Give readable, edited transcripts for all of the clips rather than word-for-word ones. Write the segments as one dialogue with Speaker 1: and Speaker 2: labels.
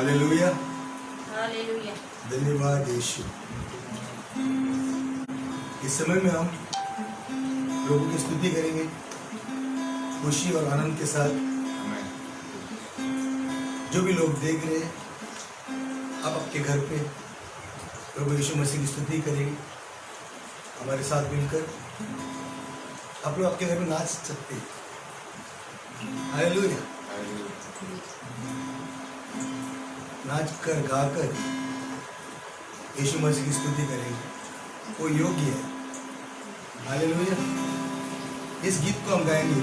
Speaker 1: Hallelujah,
Speaker 2: hallelujah.
Speaker 1: धन्यवाद यीशु। इस समय में हम प्रभु की स्तुति करेंगे खुशी और आनंद के साथ। जो भी लोग देख रहे हैं, आप आपके घर पे प्रभु यीशु मसीह की स्तुति करेंगे हमारे साथ मिलकर। आप लोग आपके घर में नाच सकते हैं। हालेलुया। नाच कर गाकर यीशु मसीह की स्तुति करेंगे, वो योग्य है। हालेलुया। इस गीत को हम गाएंगे,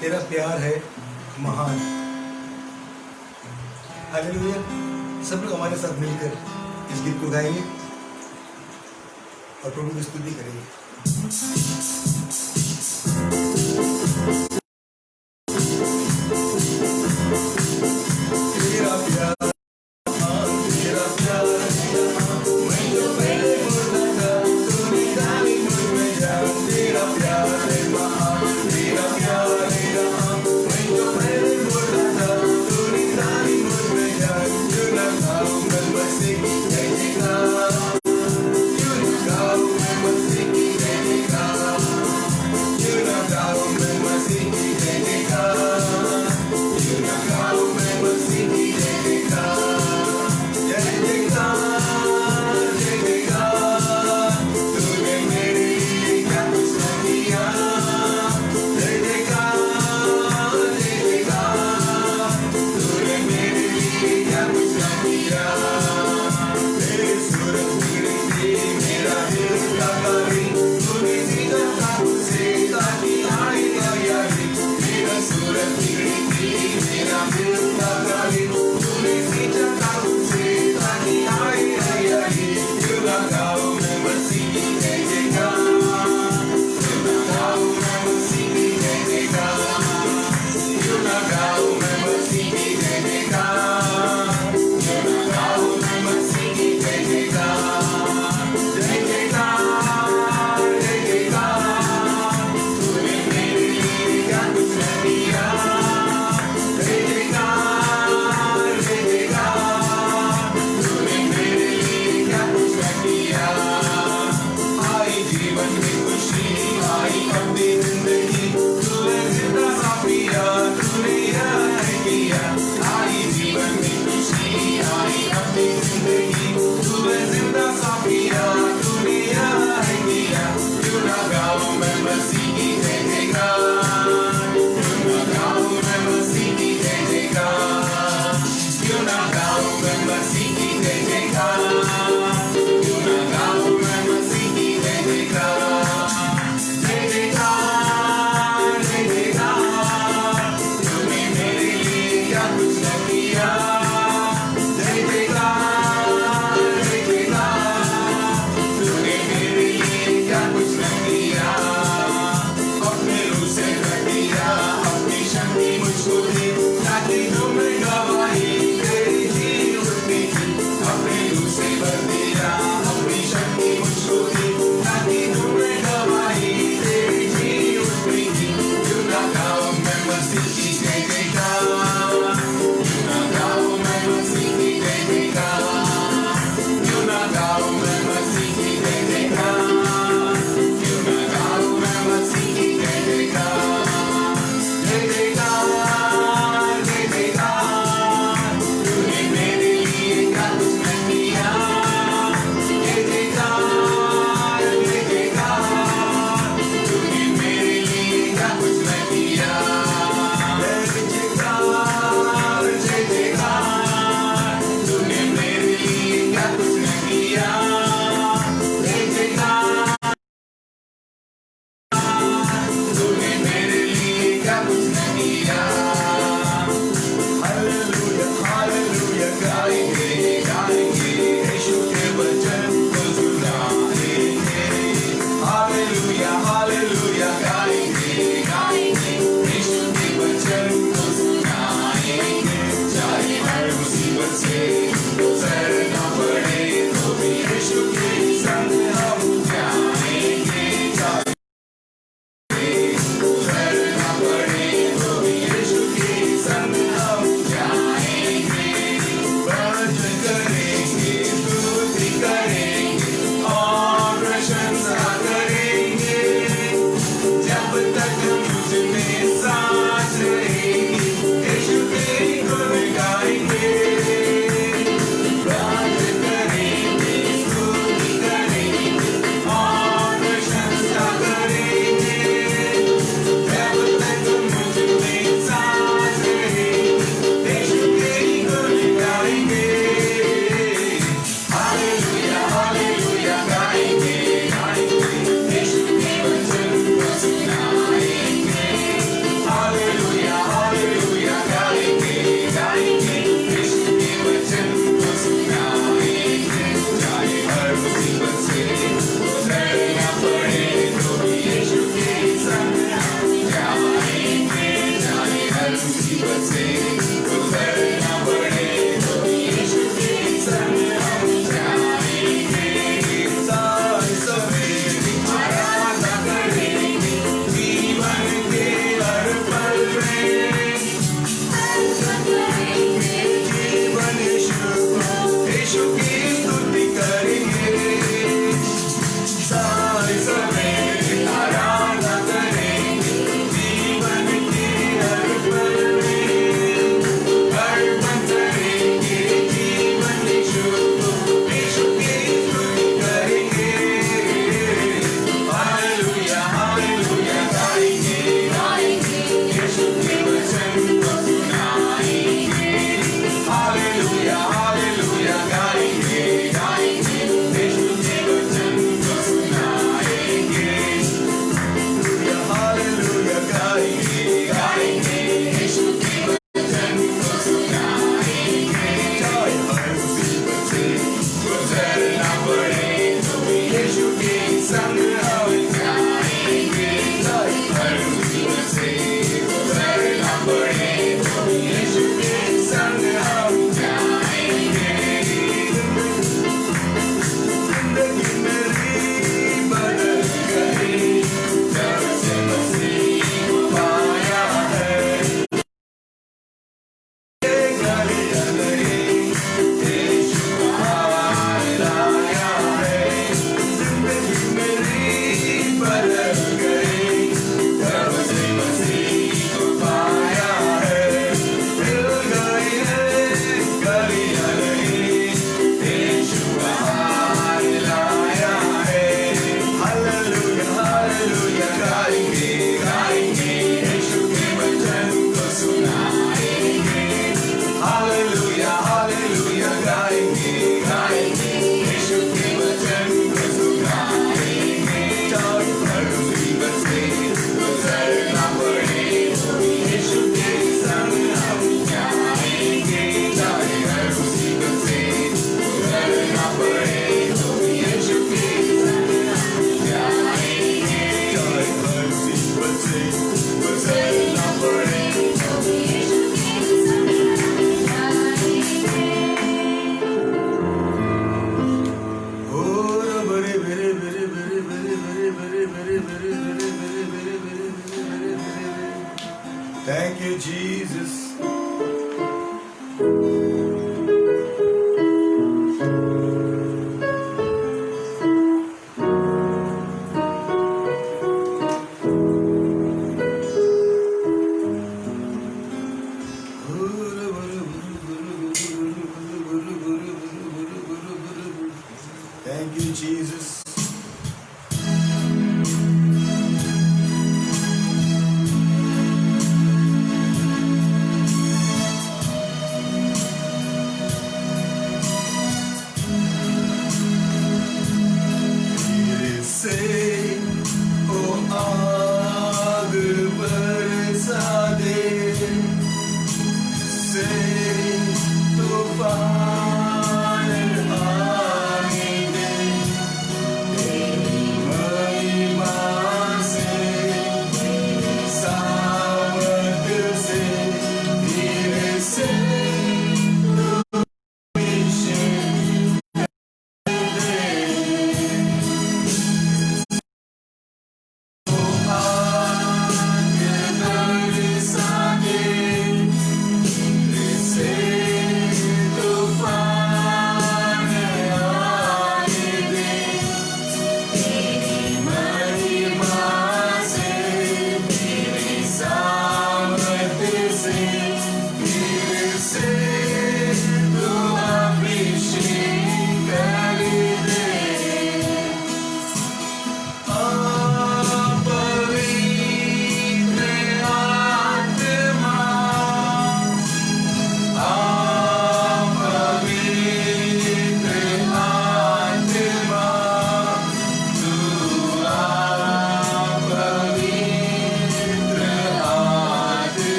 Speaker 1: तेरा प्यार है महान। हालेलुया। सब लोग हमारे साथ मिलकर इस गीत को गाएंगे और प्रभु की स्तुति करेंगे। तेरा प्यार Thank you, Jesus. Thank you, Jesus.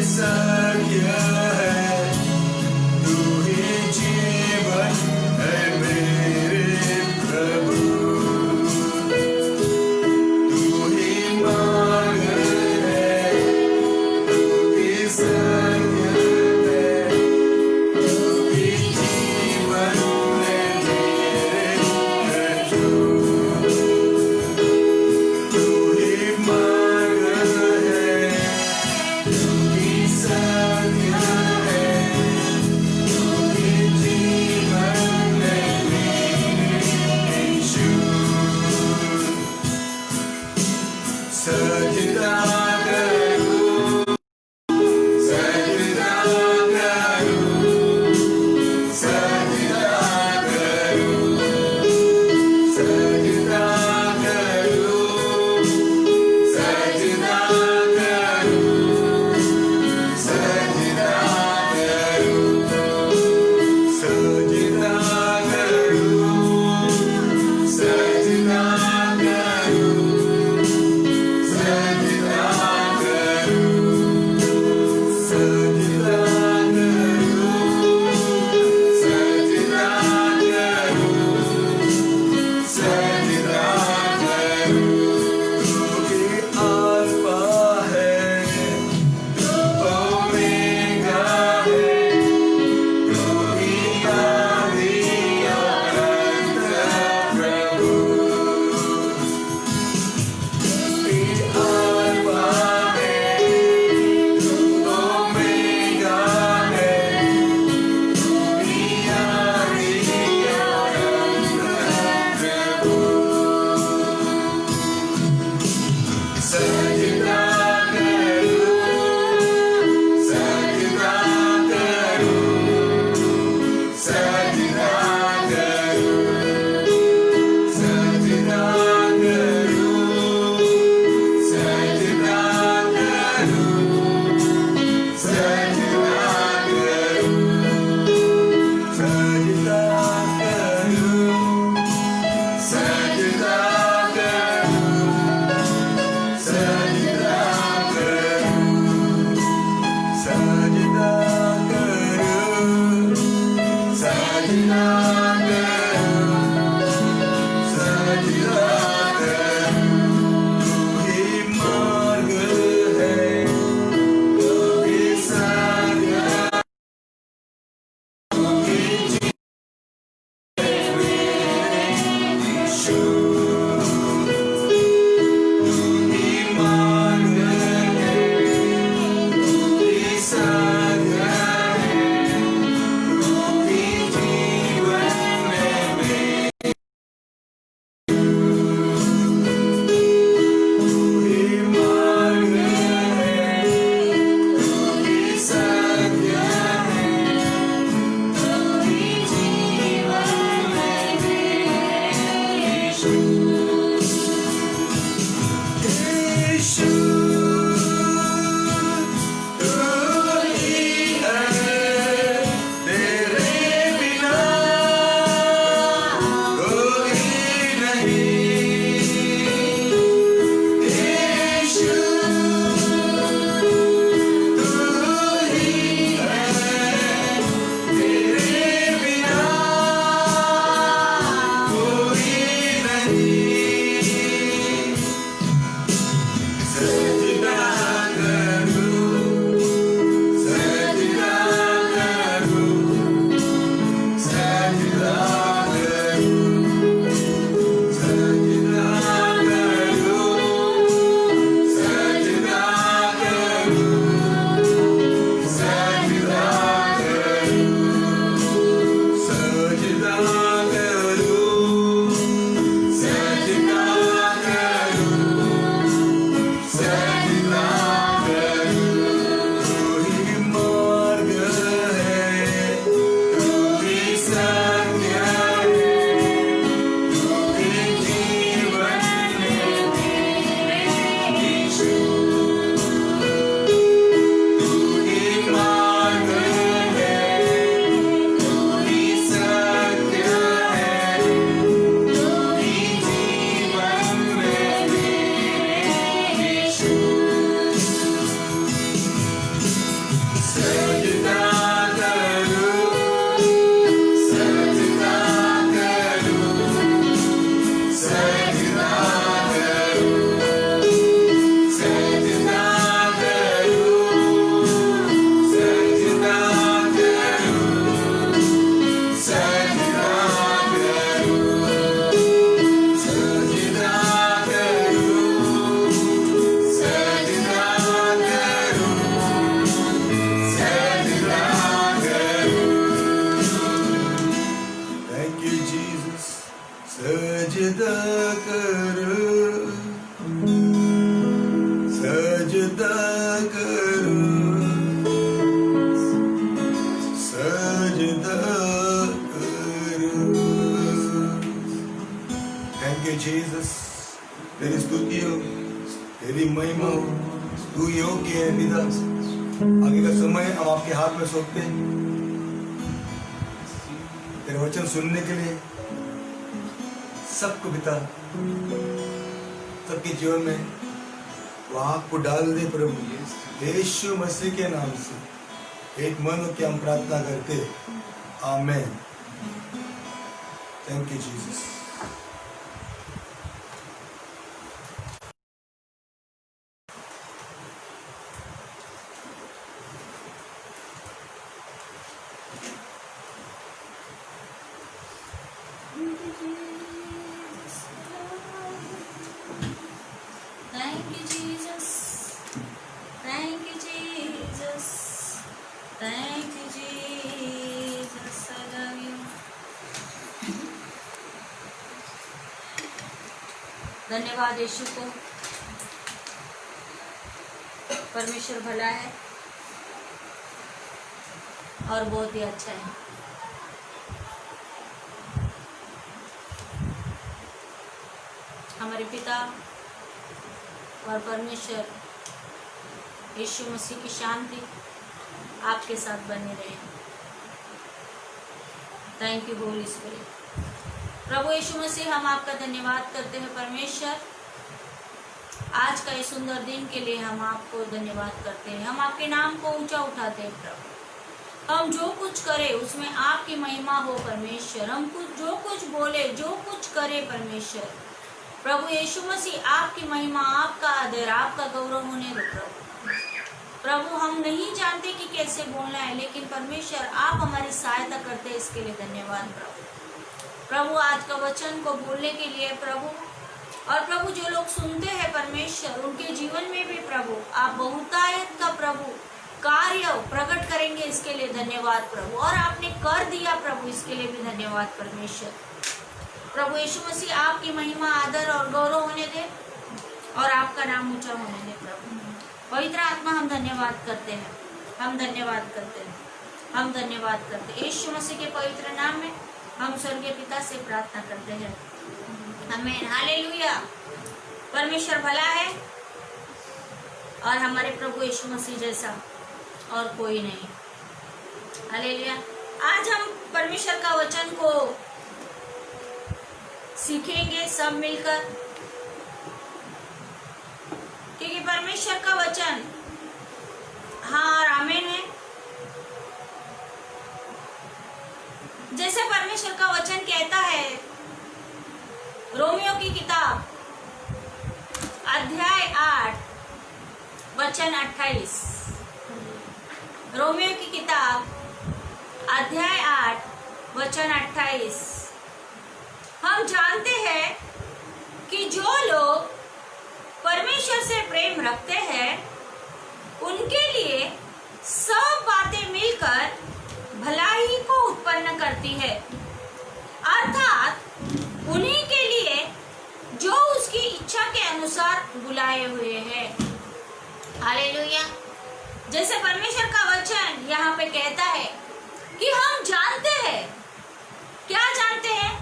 Speaker 1: सत्य है, तू ही जीवन है मेरे प्रभु, तू ही मार्ग है, तू ही सत्य है, तू ही जीवन है मेरे प्रभु, तू ही मार्ग है, तू ही सत्य है, तू ही जीवन है मेरे यीशु। सजदा करूं, सजदा करूं, सजदा करूं, सजदा करूं, सजदा करूं, सजदा करूं, सजदा करूं, सजदा करूं, सजदा करूं, सजदा करूं, सजदा करूं, सजदा करूं। तू ही अल्फा है, तू ओमेगा है, तू ही आदि और अंत प्रभु, तू ही अल्फा है, तू ओमेगा है, तू ही आदि और अंत प्रभु। सजदा करूं, सजदा करूं, सजदा करूं, सजदा करूं, सजदा करूं, सजदा करूं, सजदा करूं, सजदा करूं, सजदा करूं, सजदा करूं, सजदा करूं, सजदा करूं। तू ही मार्ग है, तू ही सत्य, तू ही जीवन है मेरे यीशु, तू ही मार्ग है, तू ही सत्य है, तू ही जीवन है मेरे, तू ही मार्ग है, तू ही सत्य है, तू ही जीवन है मेरे यीशु। यीशु, तू पिता, आगे का समय हम आपके हाथ में सौंपते हैं, तेरे वचन सुनने के लिए सबको पिता, सबके जीवन में वो आपको डाल दे प्रभु, यीशु मसीह के नाम से एक मन होकर हम प्रार्थना करते, amen. Thank you Jesus.
Speaker 2: Thank you, Jesus. Thank you, Jesus. Thank you, Jesus. I love you. धन्यवाद यीशु को। परमेश्वर भला है और बहुत ही अच्छा है। हमारे पिता और परमेश्वर यीशु मसीह की शांति आपके साथ बनी रहे। Thank you Holy Spirit. प्रभु यीशु मसीह, हम आपका धन्यवाद करते हैं परमेश्वर, आज का इस सुंदर दिन के लिए हम आपको धन्यवाद करते हैं। हम आपके नाम को ऊंचा उठाते हैं प्रभु। हम जो कुछ करें उसमें आपकी महिमा हो परमेश्वर। हम जो कुछ बोले, जो कुछ करे परमेश्वर, प्रभु यीशु मसीह आपकी महिमा, आपका आदर, आपका गौरव होने दो प्रभु। प्रभु हम नहीं जानते कि कैसे बोलना है, लेकिन परमेश्वर आप हमारी सहायता करते हैं, इसके लिए धन्यवाद प्रभु। प्रभु आज का वचन को बोलने के लिए प्रभु, और प्रभु जो लोग सुनते हैं परमेश्वर, उनके जीवन में भी प्रभु आप बहुतायत का प्रभु कार्य प्रकट करेंगे, इसके लिए धन्यवाद प्रभु। और आपने कर दिया प्रभु, इसके लिए भी धन्यवाद परमेश्वर। प्रभु यीशु मसीह आपकी महिमा, आदर और गौरव होने दे और आपका नाम ऊंचा होने दे प्रभु। पवित्र आत्मा हम धन्यवाद करते हैं, हम धन्यवाद करते हैं, हम धन्यवाद करते हैं। यीशु मसीह के पवित्र नाम में हम स्वर्गीय पिता से प्रार्थना करते हैं, आमीन, हालेलुया। परमेश्वर भला है और हमारे प्रभु यीशु मसीह जैसा और कोई नहीं, हालेलुया। आज हम परमेश्वर का वचन को सीखेंगे सब मिलकर, क्योंकि परमेश्वर का वचन हाँ और आमीन है। जैसे परमेश्वर का वचन कहता है, रोमियो की किताब अध्याय 8 वचन 28, रोमियो की किताब अध्याय 8 वचन 28, हम जानते हैं कि जो लोग परमेश्वर से प्रेम रखते हैं उनके लिए सब बातें मिलकर भलाई को उत्पन्न करती है, अर्थात उन्हीं के लिए जो उसकी इच्छा के अनुसार बुलाए हुए हैं, हालेलुया। जैसे परमेश्वर का वचन यहाँ पे कहता है कि हम जानते हैं, क्या जानते हैं,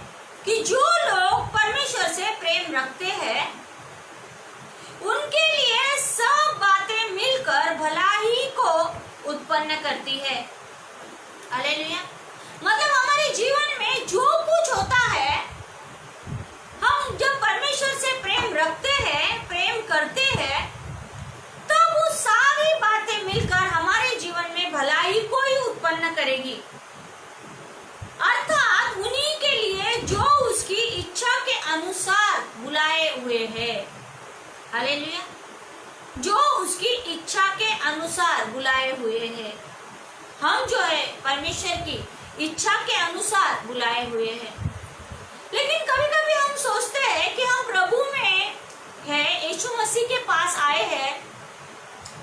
Speaker 2: कि जो लोग परमेश्वर से प्रेम रखते हैं उनके लिए सब बातें मिलकर भलाई को उत्पन्न करती है, हालेलुया। मतलब हमारे जीवन में जो कुछ होता है, हम जब परमेश्वर से प्रेम रखते हैं, प्रेम करते हैं, तो वो सारी बातें मिलकर हमारे जीवन में भलाई को ही उत्पन्न करेगी, अर्थात उन्हीं के लिए जो उसकी इच्छा के अनुसार बुलाए हुए हैं, हालेलुया। जो उसकी इच्छा के अनुसार बुलाए हुए हैं, हम जो है परमेश्वर की इच्छा के अनुसार बुलाए हुए हैं। लेकिन कभी कभी हम सोचते हैं कि हम प्रभु में है, यीशु मसीह के पास आए हैं,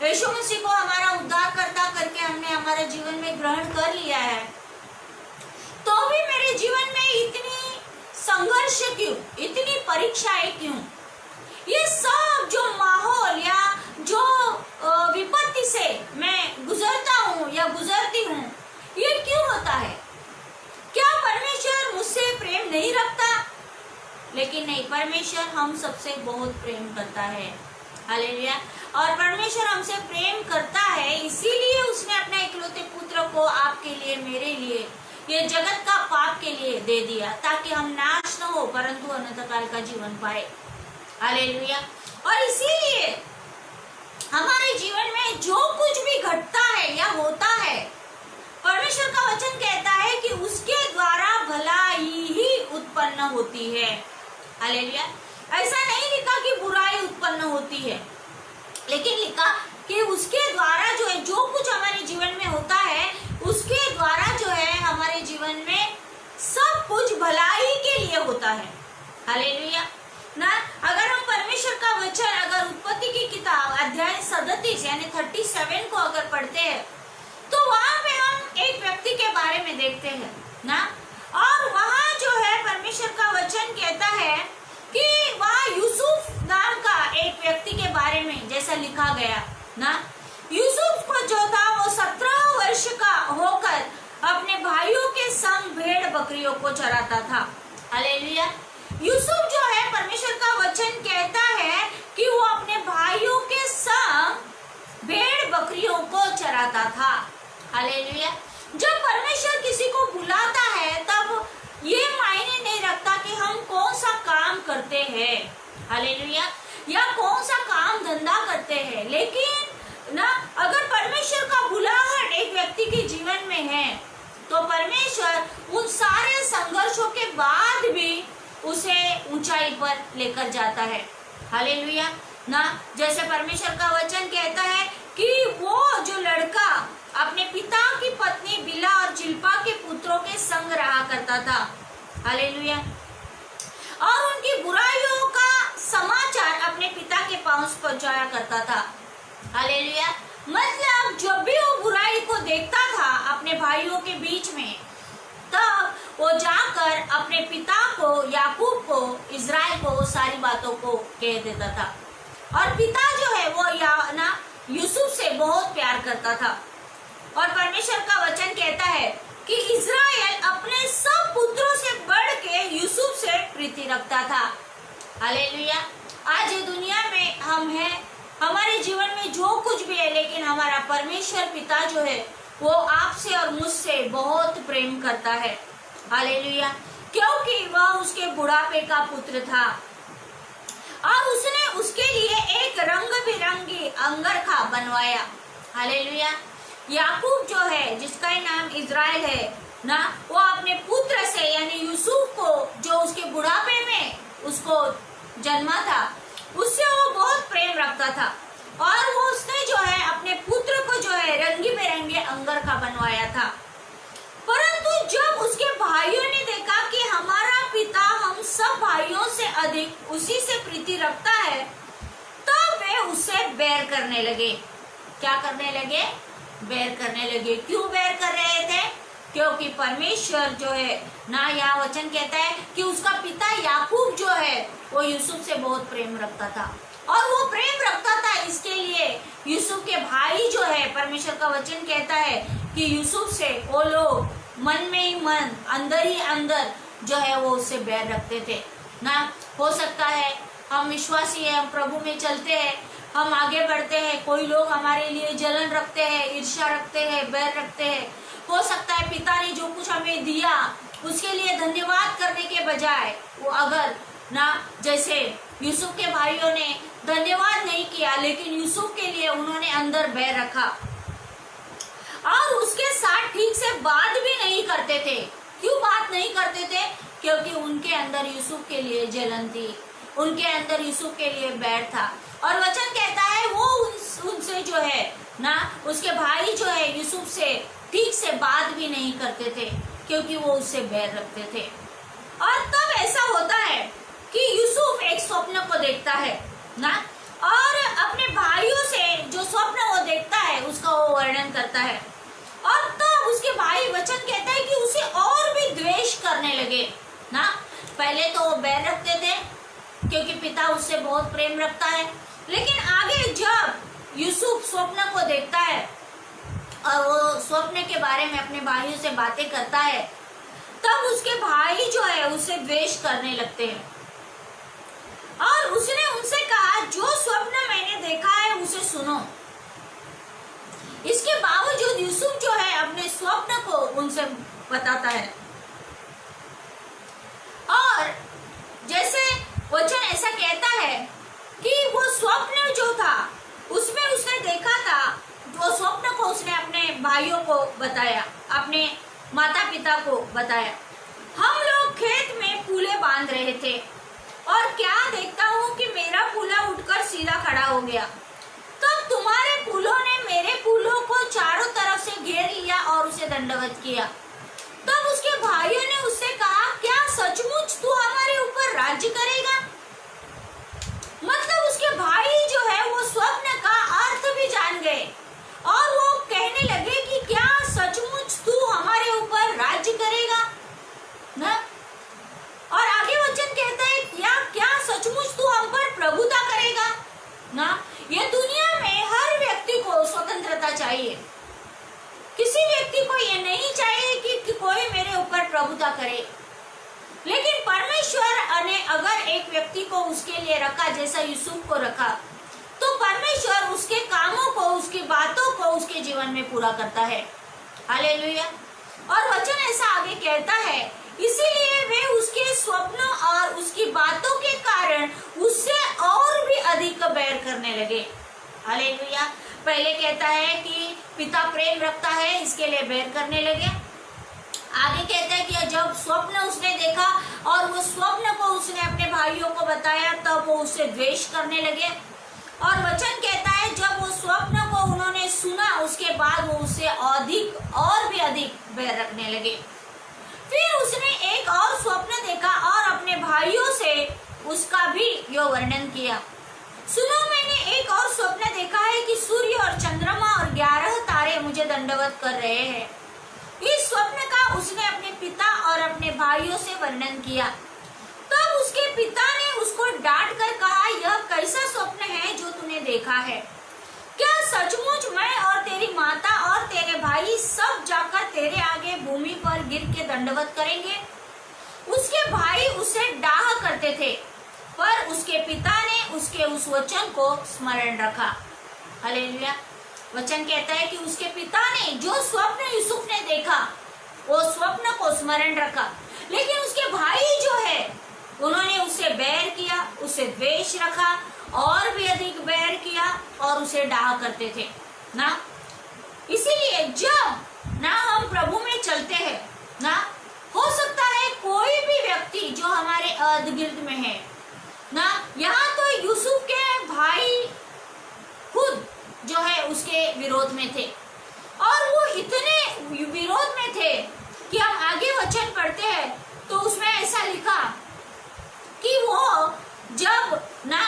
Speaker 2: यीशु मसीह को हमारा उद्धारकर्ता करके हमने हमारे जीवन में ग्रहण कर लिया है, तो भी मेरे जीवन में इतनी संघर्ष क्यों, इतनी परीक्षाएं क्यों? ये सब जो माहौल या जो विपत्ति से मैं गुजरता हूँ या गुजरती हूँ, ये क्यों होता है? क्या परमेश्वर मुझसे प्रेम नहीं रखता? लेकिन नहीं, परमेश्वर हम सबसे बहुत प्रेम करता है, हालेलुया। और परमेश्वर हमसे प्रेम करता है, इसीलिए उसने अपने इकलौते पुत्र को आपके लिए, मेरे लिए, ये जगत का पाप के लिए दे दिया, ताकि हम नाश न हो परंतु अनंत काल का जीवन पाए। हालेलुया। और इसीलिए हमारे जीवन में जो कुछ भी घटता है या होता है, परमेश्वर का वचन कहता है कि उसके द्वारा भलाई ही उत्पन्न होती है। हालेलुया। ऐसा नहीं लिखा कि बुराई उत्पन्न होती है, लेकिन लिखा कि उसके द्वारा जो है, जो कुछ हमारे जीवन में होता है, उसके द्वारा जो है हमारे जीवन में सब कुछ भलाई के लिए होता है। हालेलुया ना। अगर हम परमेश्वर का वचन, अगर उत्पत्ति की किताब अध्याय 37 यानी 37 को अगर पढ़ते हैं, तो वहां पे हम एक व्यक्ति के बारे में देखते हैं ना, और वहां जो है परमेश्वर का वचन कहता है कि वहां यूसुफ नाम का एक व्यक्ति के बारे में जैसा लिखा गया ना, यूसुफ को जो था वो 17 वर्ष का होकर अपने भाइयों के संग भेड़ बकरियों को चराता था। हालेलुया। यूसुफ जो है, परमेश्वर का वचन कहता है कि वो अपने भाइयों के संग भेड़ बकरियों को चराता था। हालेलुया। जब परमेश्वर किसी को बुलाता है तब ये मायने नहीं रखता कि हम कौन सा काम करते हैं, हालेलुया, या कौन सा काम धंधा करते हैं, लेकिन ना अगर परमेश्वर का बुलाहट एक व्यक्ति के जीवन में है तो परमेश्वर उन सारे संघर्षों के बाद भी उसे ऊंचाई पर लेकर जाता है। हालेलुया ना। जैसे परमेश्वर का वचन कहता है कि वो जो लड़का अपने पिता की पत्नी बिला और जिल्पा के पुत्रों के संग रहा करता था। हालेलुया। और उनकी बुराइयों का समाचार अपने पिता के पास पहुंचाया करता था। हालेलुया। मतलब जब भी वो बुराई को देखता था अपने भाइयों के बीच में, तब वो जाकर अपने पिता को, याकूब को, इज़राइल को वो सारी बातों को कह देता था। और पिता जो है वो यूसुफ से बहुत प्यार करता था। और परमेश्वर का वचन कहता है कि इज़राइल अपने सब पुत्रों से बढ़ के यूसुफ से प्रीति रखता था। हालेलुया। आज ये दुनिया में हम हैं, हमारे जीवन में जो कुछ भी है, लेकिन हमारा परमेश्वर पिता जो है वो आपसे और मुझसे बहुत प्रेम करता है। हालेलुया। क्योंकि वह उसके बुढ़ापे का पुत्र था और उसने उसके लिए एक रंग बिरंगी अंगरखा बनवाया। हालेलुया। याकूब जो है, जिसका नाम इज़राइल है ना, वो अपने पुत्र से यानी यूसुफ को, जो उसके बुढ़ापे में उसको जन्मा था, उससे वो बहुत प्रेम रखता था। और वो उसने जो है अपने पुत्र को जो है रंगी बिरंगे अंगरखा बनवाया था। परंतु जब उसके भाइयों ने देखा कि हमारा पिता हम सब भाइयों से अधिक उसी से प्रीति रखता है, तब वे उससे बैर करने लगे। क्या करने लगे? बैर करने लगे। क्यों बैर कर रहे थे? क्योंकि परमेश्वर जो है ना, यहाँ वचन कहता है कि उसका पिता याकूब जो है वो यूसुफ से बहुत प्रेम रखता था। और वो प्रेम रखता था, इसके लिए यूसुफ के भाई जो है, परमेश्वर का वचन कहता है कि यूसुफ से वो लोग मन में ही मन, अंदर ही अंदर जो है वो उससे बैर रखते थे ना। हो सकता है हम विश्वासी हैं, हम प्रभु में चलते हैं, हम आगे बढ़ते हैं, कोई लोग हमारे लिए जलन रखते हैं, ईर्ष्या रखते हैं, बैर रखते हैं। हो सकता है पिता ने जो कुछ हमें दिया उसके लिए धन्यवाद करने के बजाय वो अगर ना, जैसे यूसुफ के भाइयों ने धन्यवाद नहीं किया, लेकिन यूसुफ के लिए उन्होंने अंदर बैर रखा और उसके साथ ठीक से बात भी नहीं करते थे। क्यों बात नहीं करते थे? क्योंकि उनके अंदर यूसुफ के लिए जलन थी, उनके अंदर यूसुफ के लिए बैर था। और वचन कहता है वो उनसे जो है ना, उसके भाई जो है यूसुफ से ठीक से बात भी नहीं करते थे, क्योंकि वो उससे बैर रखते थे। और तब ऐसा होता है कि यूसुफ एक स्वप्न को देखता है ना, और अपने भाइयों से जो स्वप्न वो देखता है उसका वो वर्णन करता है। और तब उसके भाई वचन कहता है कि उसे और भी द्वेष करने लगे ना। पहले तो वो बैर रखते थे क्योंकि पिता उससे बहुत प्रेम रखता है, लेकिन आगे जब यूसुफ स्वप्न को देखता है और वो स्वप्न के बारे में अपने भाइयों से बातें करता है, तब उसके भाई जो है उससे द्वेष करने लगते हैं। और उसने उनसे कहा, जो स्वप्न मैंने देखा है उसे सुनो। इसके बावजूद यूसुफ जो है अपने स्वप्न को उनसे बताता है। और जैसे वचन ऐसा कहता है कि वो स्वप्न जो था उसमें उसने देखा था, वो स्वप्न को उसने अपने भाइयों को बताया, अपने माता पिता को बताया। हम लोग खेत में फूले बांध रहे थे और क्या देखता हूँ कि मेरा फूला उठकर सीधा खड़ा हो गया। तब तुम्हारे फूलों ने मेरे फूलों को चारों तरफ से घेर लिया और उसे दंडवत किया। तब उसके भाइयों ने उससे कहा, क्या सचमुच तू हमारे ऊपर राज्य करेगा? मतलब उसके भाई जो है वो स्वप्न का अर्थ भी जान गए और वो कहने लगे कि क्या सचमुच तू हमारे ऊपर राज्य करेगा ना। और आगे वचन कहता है, क्या सचमुच तू हम पर प्रभुता करेगा ना। ये दुनिया में हर व्यक्ति को स्वतंत्रता चाहिए। किसी व्यक्ति को ये नहीं चाहिए कि कोई मेरे ऊपर प्रभुता करे। लेकिन परमेश्वर ने अगर एक व्यक्ति को उसके लिए रखा, जैसा यूसुफ को रखा, तो परमेश्वर उसके कामों को, उसकी बातों को उसके जीवन में पूरा करता है। हालेलुया। और वचन ऐसा आगे कहता है, इसीलिए वे उसके स्वप्नों और उसकी बातों के कारण उससे और भी अधिक बैर करने लगे। हालेलुया। पहले कहता है कि पिता प्रेम रखता है, इसके लिए बैर करने लगे। आगे कहता है कि जब स्वप्न उसने देखा और वो स्वप्न को उसने अपने भाइयों को बताया, तब वो उससे द्वेष करने लगे। और वचन कहता है जब वो स्वप्न को उन्होंने सुना, उसके बाद वो उससे अधिक और भी अधिक बैर रखने लगे। फिर उसने एक और स्वप्न देखा और अपने भाइयों से उसका भी यो वर्णन किया। सुनो, मैंने एक और स्वप्न देखा है कि सूर्य और चंद्रमा और 11 तारे मुझे दंडवत कर रहे हैं। इस स्वप्न का उसने अपने पिता और अपने भाइयों से वर्णन किया। तब उसके पिता ने उसको डांट कर कहा, यह कैसा स्वप्न है जो तूने देखा है? क्या सचमुच मैं और तेरी माता और तेरे भाई सब जाकर तेरे आगे भूमि पर गिर के दंडवत करेंगे? उसके भाई उसे डाह करते थे, पर उसके पिता ने उसके उस वचन को स्मरण रखा। हालेलुया। वचन कहता है कि उसके पिता ने जो स्वप्न यूसुफ ने देखा, वो स्वप्न को स्मरण रखा। लेकिन उसके भाई जो है, उन्होंने उससे बैर किया, उससे द्वेष रखा और भी अधिक बैर किया और उसे डाह करते थे ना। इसीलिए जब ना हम प्रभु में चलते हैं ना, हो सकता है कोई भी व्यक्ति जो हमारे इर्द गिर्द में है ना, यहाँ तो यूसुफ के भाई खुद जो है उसके विरोध में थे और वो इतने विरोध में थे कि हम आगे वचन पढ़ते हैं तो उसमें ऐसा लिखा कि वो जब ना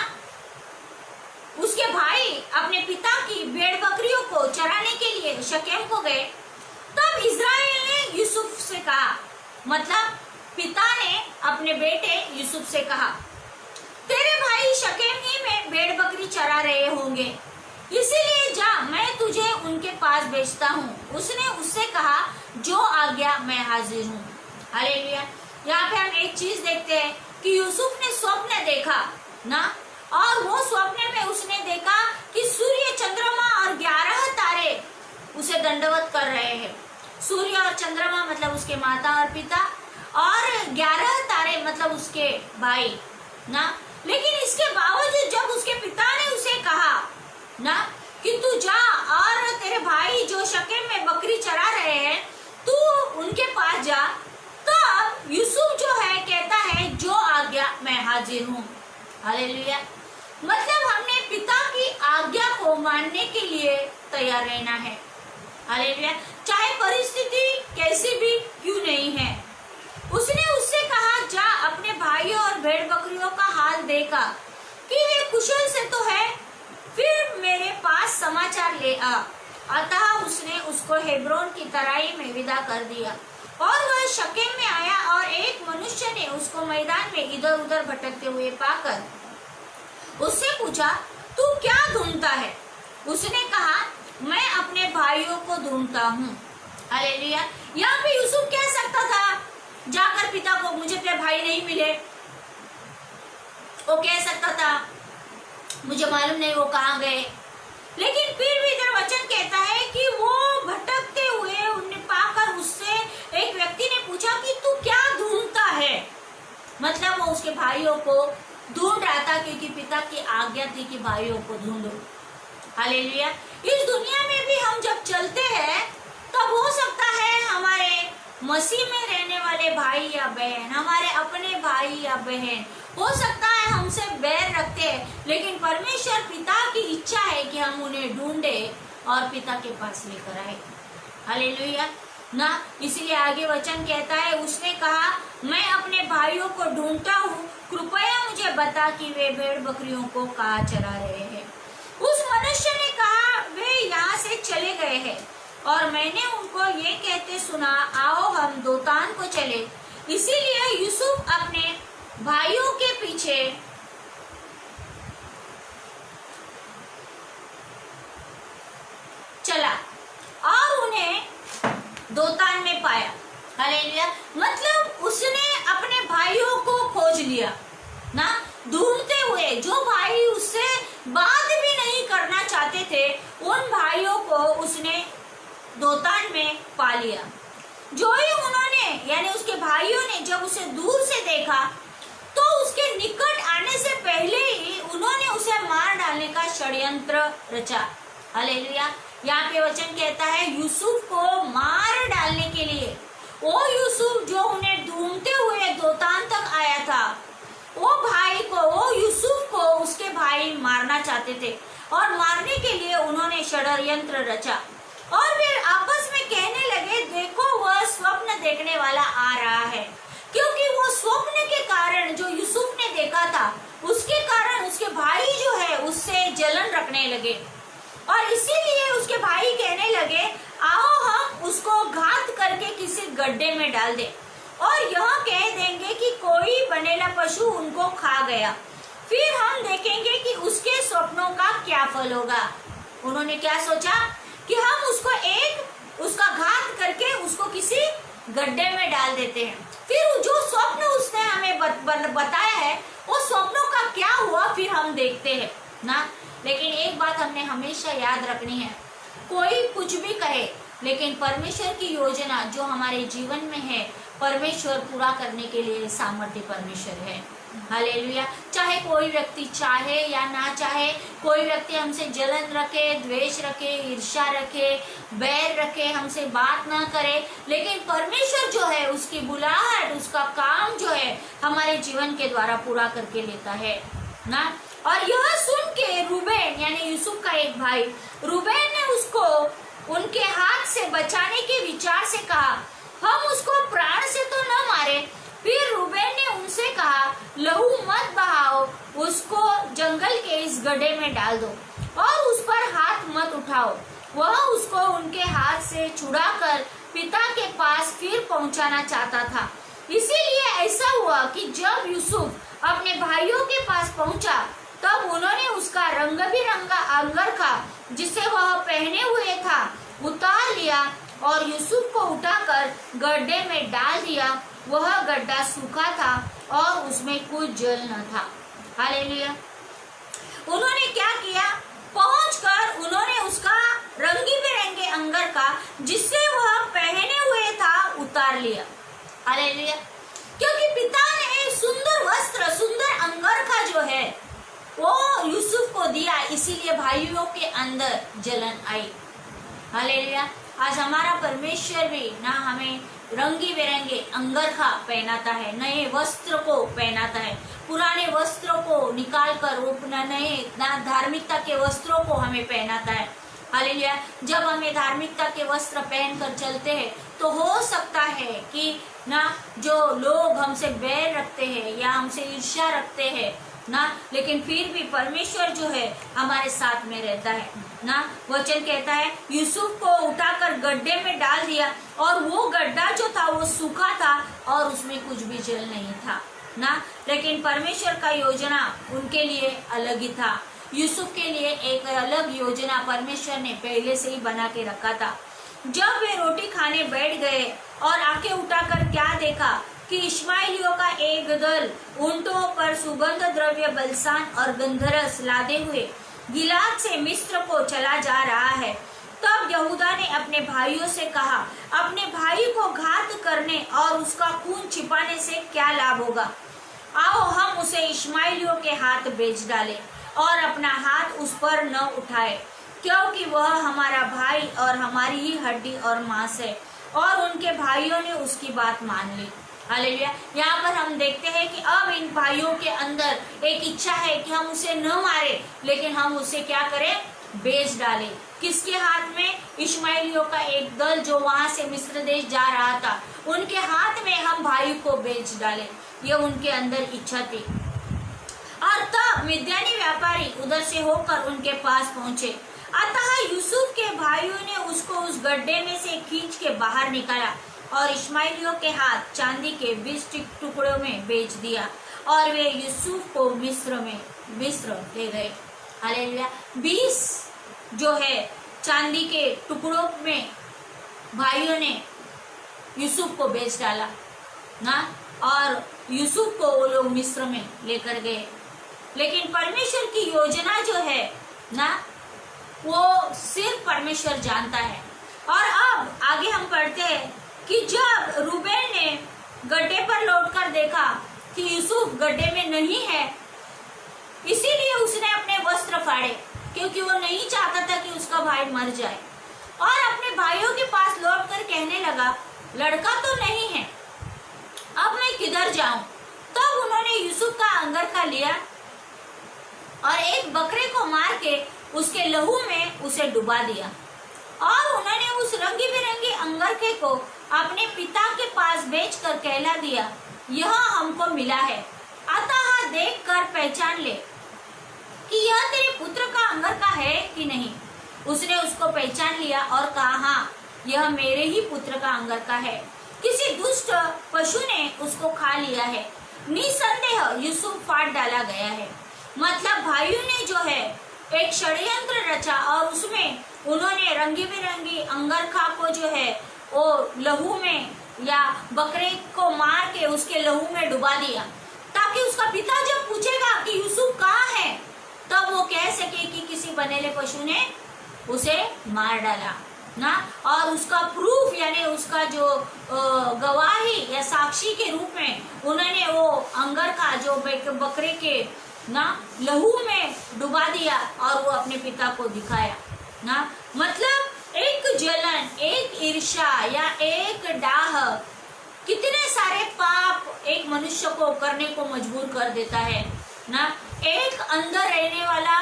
Speaker 2: उसके भाई अपने पिता की भेड़ बकरियों को चराने के लिए शकेम को गए, तब इज़राइल ने यूसुफ से कहा, मतलब पिता ने अपने बेटे यूसुफ से कहा, तेरे भाई शकेम ही में भेड़ बकरी चरा रहे होंगे, इसीलिए जा, मैं तुझे उनके पास भेजता हूँ। उसने उससे कहा, जो आज्ञा मैं हाजिर हूँ। हालेलुया। यहाँ पे हम एक चीज देखते हैं कि यूसुफ ने स्वप्न देखा ना, और वो स्वप्न में उसने देखा कि सूर्य, चंद्रमा और 11 तारे उसे दंडवत कर रहे हैं। सूर्य और चंद्रमा मतलब उसके माता और पिता, और 11 तारे मतलब उसके भाई ना। लेकिन इसके बावजूद जब उसके पिता ने उसे कहा ना कि तू जा और तेरे भाई जो शकेम में बकरी चरा रहे हैं, तू उनके पास जा, तब यूसुफ जो है कहता है, जो आज्ञा मैं हाजिर हूँ। हालेलुया। मतलब हमने पिता की आज्ञा को मानने के लिए तैयार रहना है। हालेलुया। चाहे परिस्थिति कैसी भी क्यों नहीं है। उसने उससे कहा, जा अपने भाइयों और भेड़ बकरियों का हाल देखा कि वे कुशल से तो है, फिर मेरे पास समाचार ले आ। अतः उसने उसको हेब्रोन की तराई में विदा कर दिया और वह शकेम में आया, और एक मनुष्य ने उसको मैदान में इधर उधर भटकते हुए पाकर उससे पूछा, तू क्या ढूंढता है? उसने कहा, मैं अपने भाइयों को ढूंढता हूँ। हालेलुया। यहाँ पे यूसुफ कह सकता था जाकर पिता को, मुझे तेरे भाई नहीं मिले। वो कह सकता था मुझे मालूम नहीं वो कहाँ गए। लेकिन फिर भी इधर वचन कहता है कि वो भटकते हुए उन्हें पाकर उससे एक व्यक्ति ने पूछा कि तू क्या ढूंढता है। मतलब वो उसके भाइयों को ढूंढ रहा था, क्योंकि पिता की आज्ञा थी कि भाइयों को ढूंढो। हालेलुया। इस दुनिया में भी हम जब चलते हैं तब हो सकता है हमारे मसीह में रहने वाले भाई या बहन, हमारे अपने भाई या बहन हो सकता है हमसे बैर रखते हैं, लेकिन परमेश्वर पिता की इच्छा है कि हम उन्हें ढूंढे और पिता के पास लेकर आए। हालेलुया ना। इसलिए आगे वचन कहता है, उसने कहा मैं अपने भाइयों को ढूंढता हूँ, कृपया मुझे बता कि वे भेड़ बकरियों को कहाँ चरा रहे हैं। उस मनुष्य ने कहा वे यहाँ से चले गए हैं और मैंने उनको ये कहते सुना, आओ हम दोतान को चले। इसीलिए यूसुफ अपने भाइयों के पीछे चला और उन्हें दोतान में पाया। हालेलुया। मतलब उसने अपने भाइयों को खोज लिया ना, ढूंढते हुए। जो भाई उससे बात भी नहीं करना चाहते थे, उन भाइयों को उसने दोतान में पा लिया। जो ही उन्होंने यानी उसके भाइयों ने जब उसे दूर से देखा तो उसके निकट आने से पहले ही उन्होंने उसे मार डालने का षड्यंत्र रचा। हालेलुया। यहाँ पे वचन कहता है यूसुफ को मार डालने के लिए, वो यूसुफ जो उन्हें ढूंढते हुए दोतान तक आया था, वो यूसुफ को उसके भाई मारना चाहते थे और मारने के लिए उन्होंने षड्यंत्र रचा। और फिर आपस में कहने लगे, देखो वह स्वप्न देखने वाला आ रहा है। क्योंकि वो स्वप्न के कारण जो यूसुफ ने देखा था, उसके कारण उसके भाई जो है उससे जलन रखने लगे और इसीलिए उसके भाई कहने लगे, आओ हम उसको घात करके किसी गड्ढे में डाल दे और यह कह देंगे कि कोई बनेला पशु उनको खा गया, फिर हम देखेंगे कि उसके स्वप्नों का क्या फल होगा। उन्होंने क्या सोचा कि हम उसका घात करके उसको किसी गड्ढे में डाल देते हैं, फिर जो स्वप्न उसने हमें बताया है वो स्वप्नों का क्या हुआ फिर हम देखते हैं ना। लेकिन एक बात हमने हमेशा याद रखनी है, कोई कुछ भी कहे, लेकिन परमेश्वर की योजना जो हमारे जीवन में है, परमेश्वर पूरा करने के लिए सामर्थ्य परमेश्वर है। हालेलुया। चाहे कोई व्यक्ति चाहे या ना चाहे, कोई व्यक्ति हमसे जलन रखे, द्वेष रखे, ईर्ष्या रखे, बैर रखे, हमसे बात ना करे, लेकिन परमेश्वर जो है उसकी बुलाहट, उसका काम जो है हमारे जीवन के द्वारा पूरा करके लेता है ना। और यह सुन के रूबेन यानी यूसुफ का एक भाई रूबेन ने उसको उनके हाथ से बचाने के विचार से कहा, हम उसको प्राण से तो न मारे। फिर रूबेन ने उनसे कहा, लहू मत बहाओ, उसको जंगल के इस गड्ढे में डाल दो और उस पर हाथ मत उठाओ। वह उसको उनके हाथ से छुड़ाकर पिता के पास फिर पहुंचाना चाहता था। इसीलिए ऐसा हुआ कि जब यूसुफ अपने भाइयों के पास पहुंचा, तब उन्होंने उसका रंग बिरंगा अंगरखा जिसे वह पहने हुए था उतार लिया और यूसुफ को उठाकर गड्ढे में डाल दिया। वह गड्ढा सूखा था और उसमें कुछ जल न था। हालेलुया। उन्होंने क्या किया, पहुंचकर उन्होंने उसका रंगी बिरंगे अंगरखा जिससे वह पहने हुए था उतार लिया। हालेलुया। क्योंकि पिता ने सुंदर वस्त्र, सुंदर अंगरखा जो है वो यूसुफ को दिया, इसीलिए भाइयों के अंदर जलन आई। हालेलुया। आज हमारा परमेश्वर भी ना हमें रंगी बिरंगे अंगरखा पहनाता है, नए वस्त्र को पहनाता है, पुराने वस्त्रों को निकाल कर वो नए धार्मिकता के वस्त्रों को हमें पहनाता है। हालेलुया। जब हमें धार्मिकता के वस्त्र पहनकर चलते हैं तो हो सकता है कि ना जो लोग हमसे बैर रखते हैं या हमसे ईर्ष्या रखते हैं ना, लेकिन फिर भी परमेश्वर जो है हमारे साथ में रहता है ना। वचन कहता है यूसुफ को उठाकर गड्ढे में डाल दिया और वो गड्ढा जो था वो सूखा था और उसमें कुछ भी जल नहीं था ना। लेकिन परमेश्वर का योजना उनके लिए अलग ही था। यूसुफ के लिए एक अलग योजना परमेश्वर ने पहले से ही बना के रखा था। जब वे रोटी खाने बैठ गए और आंखें उठाकर क्या देखा कि इश्माएलियों का एक दल ऊंटों पर सुगंध द्रव्य, बलसान और गंधरस लादे हुए गिलाद से मिस्र को चला जा रहा है। तब यहूदा ने अपने भाइयों से कहा, अपने भाई को घात करने और उसका खून छिपाने से क्या लाभ होगा? आओ हम उसे इश्माएलियों के हाथ बेच डालें और अपना हाथ उस पर न उठाए, क्योंकि वह हमारा भाई और हमारी ही हड्डी और मांस है। और उनके भाइयों ने उसकी बात मान ली। हालेलुया। यहाँ पर हम देखते हैं कि अब इन भाइयों के अंदर एक इच्छा है कि हम उसे न मारे, लेकिन हम उसे क्या करें? बेच डालें। किसके हाथ में? इश्माएलियों का एक दल जो वहां से मिस्र देश जा रहा था, उनके हाथ में हम भाई को बेच डालें। ये उनके अंदर इच्छा थी। और तब मिद्यानी व्यापारी उधर से होकर उनके पास पहुंचे। अतः यूसुफ के भाइयों ने उसको उस गड्ढे में से खींच के बाहर निकाला और इश्माएलियों के हाथ चांदी के 20 टुकड़ों में बेच दिया, और वे यूसुफ को मिस्र ले गए। हालेलुया। 20 जो है चांदी के टुकड़ों में भाइयों ने यूसुफ को बेच डाला ना, और यूसुफ को वो लोग मिस्र में लेकर गए। लेकिन परमेश्वर की योजना जो है ना, वो सिर्फ परमेश्वर जानता है। और अब आगे हम पढ़ते हैं कि जब रूबेन ने गड्ढे पर लौटकर देखा कि यूसुफ गड्ढे में नहीं है, इसीलिए उसने अपने वस्त्र फाड़े, क्योंकि वो नहीं चाहता था कि उसका भाई मर जाए। और अपने भाइयों के पास लौटकर कहने लगा, लड़का तो नहीं है, अब मैं किधर जाऊं? तब उन्होंने यूसुफ का अंगरखा लिया और एक बकरे को मार के उसके लहू में उसे डुबा दिया, और उन्होंने उस रंगी बिरंगी अंगरखे को अपने पिता के पास बेचकर कहला दिया, यह हमको मिला है, अतः देख कर पहचान ले कि यह तेरे पुत्र का अंगरखा है कि नहीं। उसने उसको पहचान लिया और कहा, हाँ, यह मेरे ही पुत्र का अंगरखा है, किसी दुष्ट पशु ने उसको खा लिया है। निसंदेह यूसुफ फाड़ डाला गया है। मतलब भाइयों ने जो है एक षड्यंत्र रचा और उसमें उन्होंने रंगी बिरंगी अंगरखा को जो है वो लहू में या बकरे को मार के उसके लहू में डुबा दिया, ताकि उसका पिता जब पूछेगा कि यूसुफ कहाँ है, तब वो कह सके कि किसी बनेले पशु ने उसे मार डाला ना। और उसका प्रूफ यानी उसका जो गवाही या साक्षी के रूप में उन्होंने वो अंगरखा जो बकरे के ना लहू में डुबा दिया और वो अपने पिता को दिखाया ना। मतलब एक जलन, एक ईर्ष्या या एक डाह, कितने सारे पाप एक मनुष्य को करने को मजबूर कर देता है ना। एक अंदर रहने वाला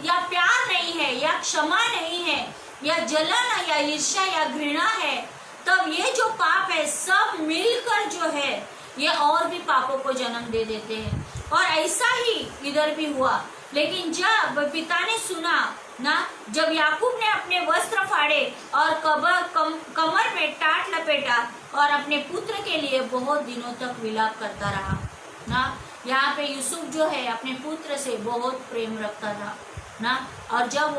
Speaker 2: या प्यार नहीं है या क्षमा नहीं है या जलन या ईर्ष्या या घृणा है, तब ये जो पाप है सब मिलकर जो है ये और भी पापों को जन्म दे देते हैं। और ऐसा ही इधर भी हुआ। लेकिन जब पिता ने सुना ना, जब याकूब ने अपने वस्त्र फाड़े और कमर में टाट लपेटा और अपने पुत्र के लिए बहुत दिनों तक विलाप करता रहा ना। यहाँ पे यूसुफ जो है अपने पुत्र से बहुत प्रेम रखता था ना। और जब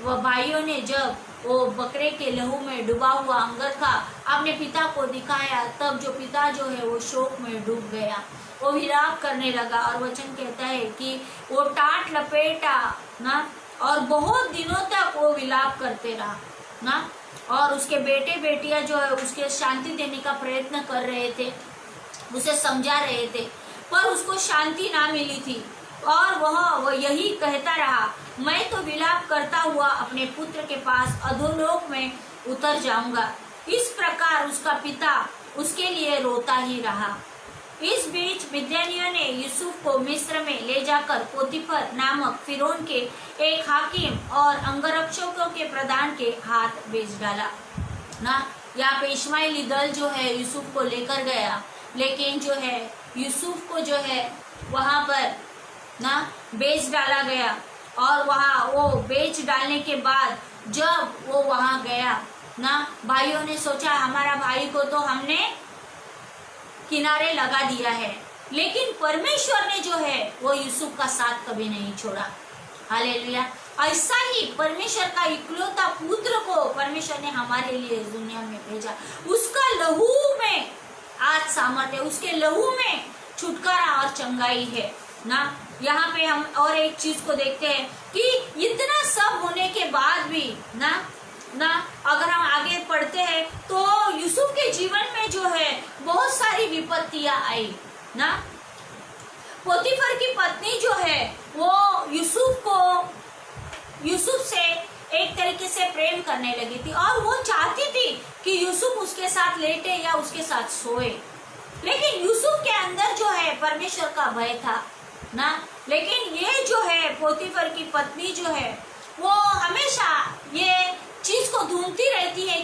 Speaker 2: वो भाइयों ने जब वो बकरे के लहू में डूबा हुआ अंगरखा अपने पिता को दिखाया, तब जो पिता जो है वो शोक में डूब गया, वो विलाप करने लगा। और वचन कहता है कि वो टाट लपेटा ना और बहुत दिनों तक वो विलाप करते रहा ना। और उसके बेटे बेटियां जो है उसके शांति देने का प्रयत्न कर रहे थे, उसे समझा रहे थे, पर उसको शांति ना मिली थी। और वह यही कहता रहा, मैं तो विलाप करता हुआ अपने पुत्र के पास अधोलोक में उतर जाऊंगा। इस प्रकार उसका पिता उसके लिए रोता ही रहा। इस बीच मिद्यानियों ने यूसुफ को मिस्र में ले जाकर पोतीफर नामक फिरौन के एक हाकिम और अंगरक्षकों के प्रधान के हाथ बेच डाला ना। यहाँ पे इश्माएली दल जो है यूसुफ को लेकर गया, लेकिन जो है यूसुफ को जो है वहां पर ना बेच डाला गया। और वहाँ वो बेच डालने के बाद जब वो वहां गया ना, भाइयों ने सोचा हमारा भाई को तो हमने किनारे लगा दिया है, लेकिन परमेश्वर ने जो है वो यूसुफ का साथ कभी नहीं छोड़ा। हालेलुया। ऐसा ही परमेश्वर का इकलौता पुत्र को परमेश्वर ने हमारे लिए इस दुनिया में भेजा। उसका लहू में आज सामर्थ्य, उसके लहू में छुटकारा और चंगाई है ना। यहाँ पे हम और एक चीज को देखते हैं कि इतना सब होने के बाद भी ना अगर हम आगे पढ़ते हैं तो यूसुफ के जीवन में जो है बहुत सारी विपत्तियां आई ना। पोतीफर की पत्नी जो है वो यूसुफ से एक तरीके से प्रेम करने लगी थी और वो चाहती थी कि यूसुफ उसके साथ लेटे या उसके साथ सोए, लेकिन यूसुफ के अंदर जो है परमेश्वर का भय था ना। लेकिन ये जो है पोतीफर की पत्नी जो है वो हमेशा ये चीज को ढूंढती रहती है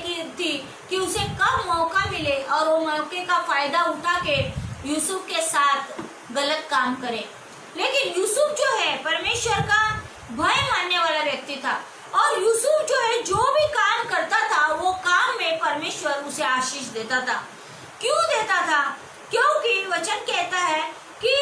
Speaker 2: कि उसे कब मौका मिले और वो मौके का फायदा उठा के यूसुफ के साथ गलत काम करे। लेकिन यूसुफ जो है परमेश्वर का भय मानने वाला व्यक्ति था और यूसुफ जो है जो भी काम करता था वो काम में परमेश्वर उसे आशीष देता था। क्यों देता था? क्योंकि वचन कहता है कि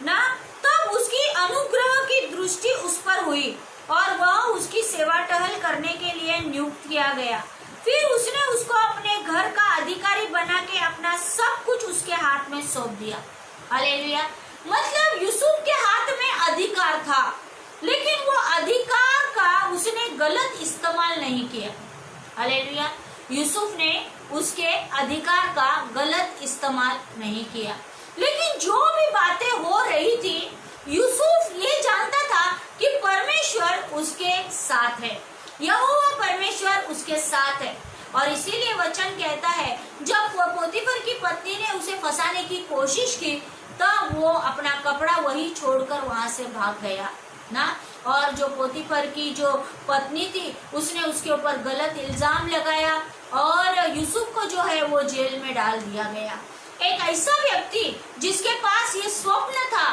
Speaker 2: ना तब उसकी अनुग्रह की दृष्टि उस पर हुई और वह उसकी सेवा टहल करने के लिए नियुक्त किया गया। फिर उसने उसको अपने घर का अधिकारी बना के अपना सब कुछ उसके हाथ में सौंप दिया। हालेलुया। मतलब यूसुफ के हाथ में अधिकार था, लेकिन वो अधिकार का उसने गलत इस्तेमाल नहीं किया। हालेलुया। यूसुफ ने उसके अधिकार का गलत इस्तेमाल नहीं किया। लेकिन जो भी बातें हो रही थी यूसुफ ये जानता था कि परमेश्वर उसके साथ है, यहोवा परमेश्वर उसके साथ है। और इसीलिए वचन कहता है जब वो पोतीफर की पत्नी ने उसे फंसाने की कोशिश की तब वो अपना कपड़ा वही छोड़कर वहां से भाग गया ना। और जो पोतीफर की जो पत्नी थी उसने उसके ऊपर गलत इल्जाम लगाया और यूसुफ को जो है वो जेल में डाल दिया गया। एक ऐसा व्यक्ति जिसके पास ये स्वप्न था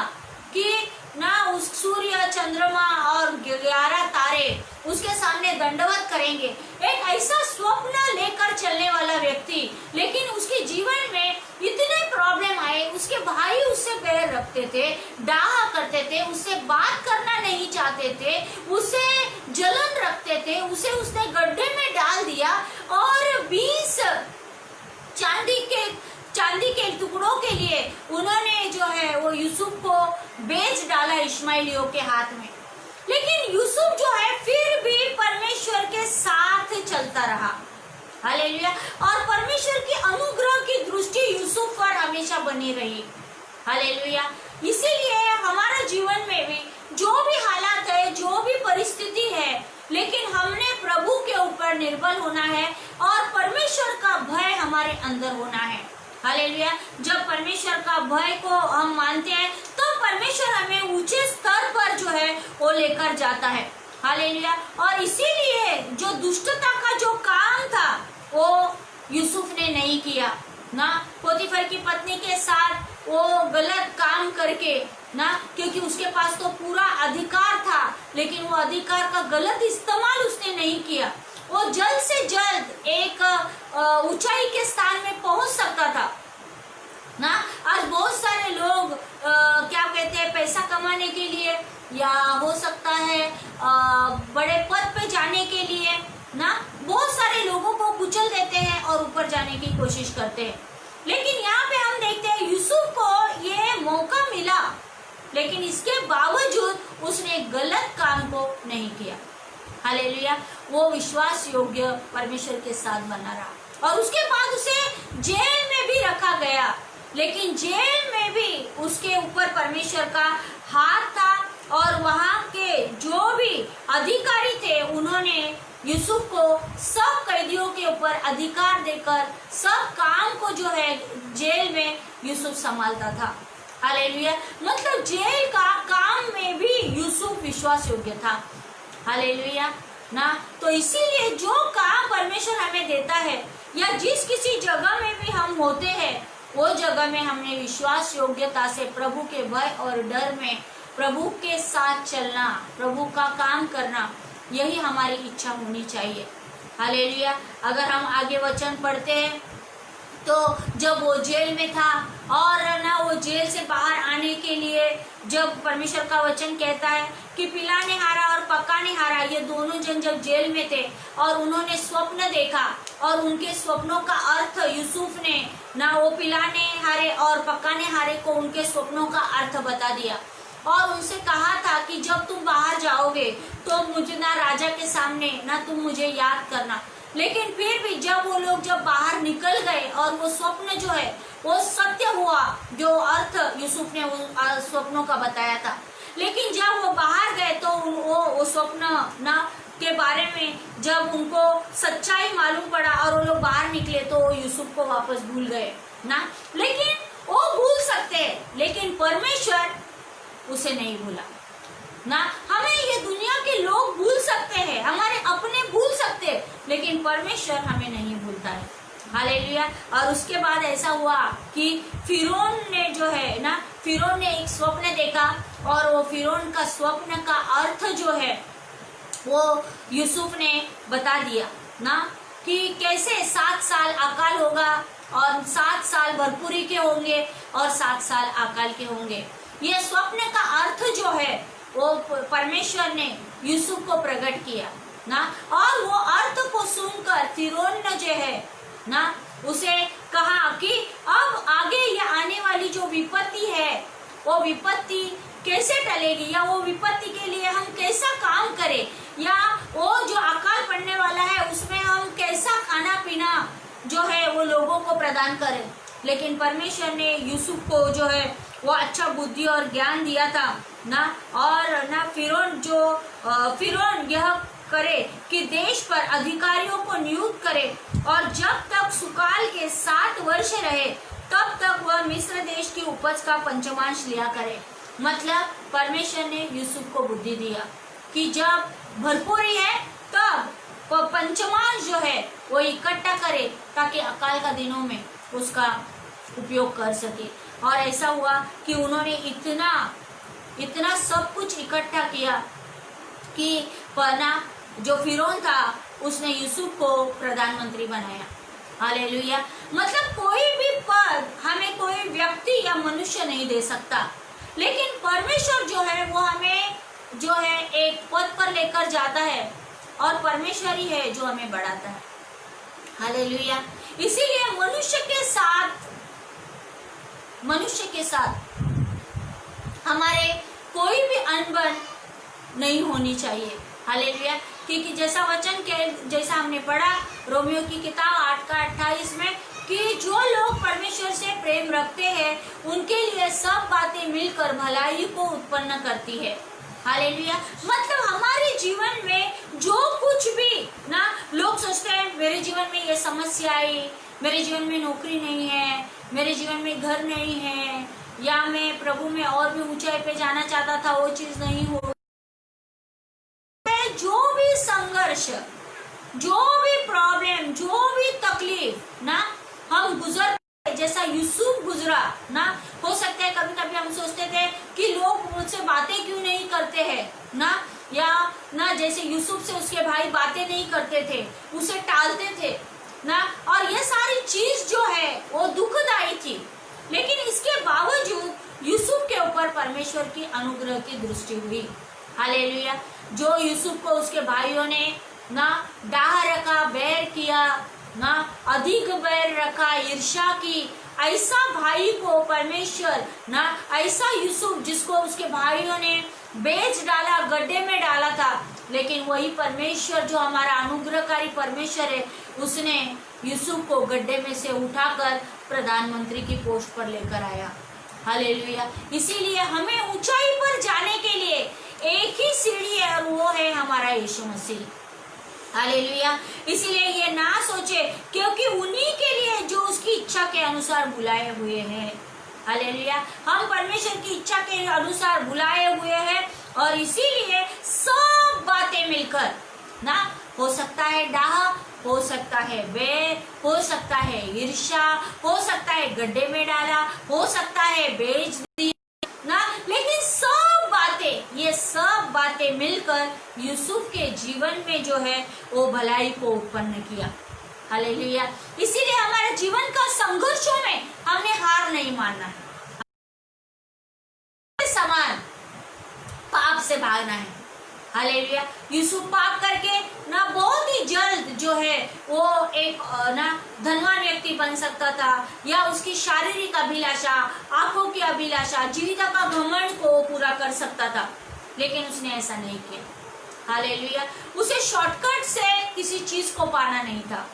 Speaker 2: कि ना उस सूर्य चंद्रमा और 11 तारे उसके सामने दंडवत करेंगे, एक ऐसा स्वप्न लेकर चलने वाला व्यक्ति, लेकिन उसके जीवन में इतने प्रॉब्लम आए, उसके भाई उससे बैर रखते थे, डाहा करते थे, उससे बात करना नहीं चाहते थे, उसे जलन रखते थे, उसे उसने गड्ढे में डाल दिया और 20 चांदी के टुकड़ों के लिए उन्होंने जो है वो यूसुफ को बेच डाला इश्माइलियों के हाथ में। लेकिन यूसुफ जो है फिर भी परमेश्वर के साथ चलता रहा। हालेलुया। और परमेश्वर की अनुग्रह की दृष्टि यूसुफ पर हमेशा बनी रही। हालेलुया। इसीलिए हमारा जीवन में भी जो भी हालात है, जो भी परिस्थिति है, लेकिन हमने प्रभु के ऊपर निर्भर होना है और परमेश्वर का भय हमारे अंदर होना है। हालेलुया। जब परमेश्वर का भय को हम मानते हैं तो परमेश्वर हमें ऊंचे स्तर पर जो है वो लेकर जाता है। हालेलुया। और इसीलिए जो दुष्टता का जो काम था वो यूसुफ ने नहीं किया ना। पोतीफर की पत्नी के साथ वो गलत काम करके ना, क्योंकि उसके पास तो पूरा अधिकार था, लेकिन वो अधिकार का गलत इस्तेमाल उसने नहीं किया। वो जल्द से जल्द एक ऊंचाई के स्थान में पहुंच सकता था ना। आज बहुत सारे लोग क्या कहते हैं, पैसा कमाने के लिए या हो सकता है बड़े पद पे जाने के लिए ना, बहुत सारे लोगों को कुचल देते हैं और ऊपर जाने की कोशिश करते हैं। लेकिन यहाँ पे हम देखते हैं यूसुफ को ये मौका मिला, लेकिन इसके बावजूद उसने गलत काम को नहीं किया। हालेलुया। वो विश्वास योग्य परमेश्वर के साथ बना रहा और उसके बाद उसे जेल में भी रखा गया, लेकिन जेल में भी उसके ऊपर परमेश्वर का हाथ था और वहाँ के जो भी अधिकारी थे उन्होंने यूसुफ को सब कैदियों के ऊपर अधिकार देकर सब काम को जो है जेल में यूसुफ संभालता था। हालेलुया। मतलब जेल का काम में भी यूसुफ विश्वास योग्य था। हालेलुया ना। तो इसीलिए जो काम परमेश्वर हमें देता है या जिस किसी जगह में भी हम होते हैं वो जगह में हमने विश्वास योग्यता से प्रभु के भय और डर में प्रभु के साथ चलना, प्रभु का काम करना, यही हमारी इच्छा होनी चाहिए। हालेलुया। अगर हम आगे वचन पढ़ते हैं तो जब वो जेल में था और ना वो जेल से बाहर आने के लिए जब परमेश्वर का वचन कहता है कि पिलाने हारा और पकाने हारा, ये दोनों जन जब जेल में थे और उन्होंने स्वप्न देखा और उनके स्वप्नों का अर्थ यूसुफ ने ना वो पिलाने हारे और पकाने हारे को उनके स्वप्नों का अर्थ बता दिया और उनसे कहा था कि जब तुम बाहर जाओगे तो मुझे ना राजा के सामने ना तुम मुझे याद करना। लेकिन फिर भी जब वो लोग जब बाहर निकल गए और वो स्वप्न जो है वो सत्य हुआ, जो अर्थ यूसुफ ने स्वप्नों का बताया था। लेकिन जब वो बाहर गए तो वो स्वप्न ना के बारे में जब उनको सच्चाई मालूम पड़ा और वो लोग बाहर निकले तो वो यूसुफ को वापस भूल गए ना। लेकिन वो भूल सकते हैं, लेकिन परमेश्वर उसे नहीं भूला ना। हमें ये दुनिया के लोग भूल सकते हैं, हमारे अपने भूल सकते हैं, लेकिन परमेश्वर हमें नहीं भूलता है। हालेलुया। और उसके बाद ऐसा हुआ कि फिरौन ने जो है ना, फिरौन ने एक स्वप्न देखा और वो फिरौन का स्वप्न का अर्थ जो है वो यूसुफ ने बता दिया ना, कि कैसे 7 साल अकाल होगा और 7 साल भरपूरी के होंगे और 7 साल अकाल के होंगे। ये स्वप्न का अर्थ जो है वो परमेश्वर ने यूसुफ को प्रकट किया ना। और वो अर्थ को सुनकर फिरौन ने जो है ना उसे कहा कि अब आगे ये आने वाली जो विपत्ति है वो विपत्ति कैसे टलेगी, या वो विपत्ति के लिए हम कैसा काम करें, या वो जो अकाल पड़ने वाला है उसमें हम कैसा खाना पीना जो है वो लोगों को प्रदान करें। लेकिन परमेश्वर ने यूसुफ को जो है वो अच्छा बुद्धि और ज्ञान दिया था ना। और ना फिरौन यह करे कि देश पर अधिकारियों को नियुक्त करे और जब तक सुकाल के 7 वर्ष रहे तब तक वह मिस्र देश की उपज का पंचमांश लिया करे। मतलब परमेश्वर ने यूसुफ को बुद्धि दिया कि जब भरपूरी है तब वह पंचमांश जो है वो इकट्ठा करे ताकि अकाल का दिनों में उसका उपयोग कर सके। और ऐसा हुआ कि उन्होंने इतना सब कुछ इकट्ठा किया कि पना जो फिरौन था उसने यूसुफ को प्रधानमंत्री बनाया। हालेलुया। मतलब कोई भी पद हमें कोई व्यक्ति या मनुष्य नहीं दे सकता, लेकिन परमेश्वर जो है वो हमें जो है एक पद पर लेकर जाता है और परमेश्वर ही है जो हमें बढ़ाता है। हालेलुया। इसीलिए मनुष्य के साथ हमारे कोई भी अनबन नहीं होनी चाहिए। हालेलुया। क्योंकि जैसा वचन के जैसा हमने पढ़ा रोमियो की किताब 8:28 में कि जो लोग परमेश्वर से प्रेम रखते हैं उनके लिए सब बातें मिलकर भलाई को उत्पन्न करती है। हालेलुया। मतलब हमारे जीवन में जो कुछ भी ना, लोग सोचते हैं मेरे जीवन में ये समस्या आई, मेरे जीवन में नौकरी नहीं है, मेरे जीवन में घर नहीं है, या मैं प्रभु में और भी ऊंचाई पे जाना चाहता था वो चीज नहीं हो। जो भी संघर्ष, जो भी प्रॉब्लम, जो भी तकलीफ ना हम गुजर, जैसा यूसुफ गुजरा ना। हो सकता है कभी कभी हम सोचते थे कि लोग मुझसे बातें क्यों नहीं करते हैं ना, या ना जैसे यूसुफ से उसके भाई बातें नहीं करते थे, उसे टालते थे ना। और ये सारी चीज जो है वो दुखदाई थी, लेकिन इसके बावजूद यूसुफ के ऊपर परमेश्वर की अनुग्रह की दृष्टि हुई। हालेलुया। जो यूसुफ को उसके भाइयों ने ना डाह रखा, बैर किया ना, अधिक बैर रखा, ईर्ष्या की, ऐसा भाई को परमेश्वर ना, ऐसा यूसुफ जिसको उसके भाइयों ने बेच डाला, गड्ढे में डाला था, लेकिन वही परमेश्वर जो हमारा अनुग्रहकारी परमेश्वर है उसने यूसुफ को गड्ढे में से उठाकर प्रधानमंत्री की पोस्ट पर लेकर आया। हालेलुया। इसीलिए हमें ऊंचाई पर जाने के लिए एक ही सीढ़ी है और वो है हमारा यीशु मसीह। हालेलुया। इसीलिए ये ना सोचे, क्योंकि उन्हीं के लिए जो उसकी इच्छा के अनुसार बुलाए हुए हैं। हालेलुया। हम परमेश्वर की इच्छा के अनुसार बुलाए हुए हैं और इसीलिए सब बातें मिलकर ना, हो सकता है डाह, हो सकता है बैर, हो सकता है ईर्ष्या, हो सकता है गड्ढे में डाला, हो सकता है बेच दिया ना, लेकिन ये सब बातें मिलकर यूसुफ के जीवन में जो है वो भलाई को उत्पन्न किया। हालेलुया। इसीलिए हमारे जीवन का संघर्षों में हमने हार नहीं मानना है, समान पाप से भागना है। हालेलुया। यूसुफ पाप करके ना बहुत ही जल्द जो है वो एक ना धनवान व्यक्ति बन सकता था, या उसकी शारीरिक अभिलाषा, आंखों की अभिलाषा, जीविका का घमंड को पूरा कर सकता था, लेकिन उसने ऐसा नहीं किया। हालेलुया। उसे शॉर्टकट से किसी चीज को पाना नहीं था,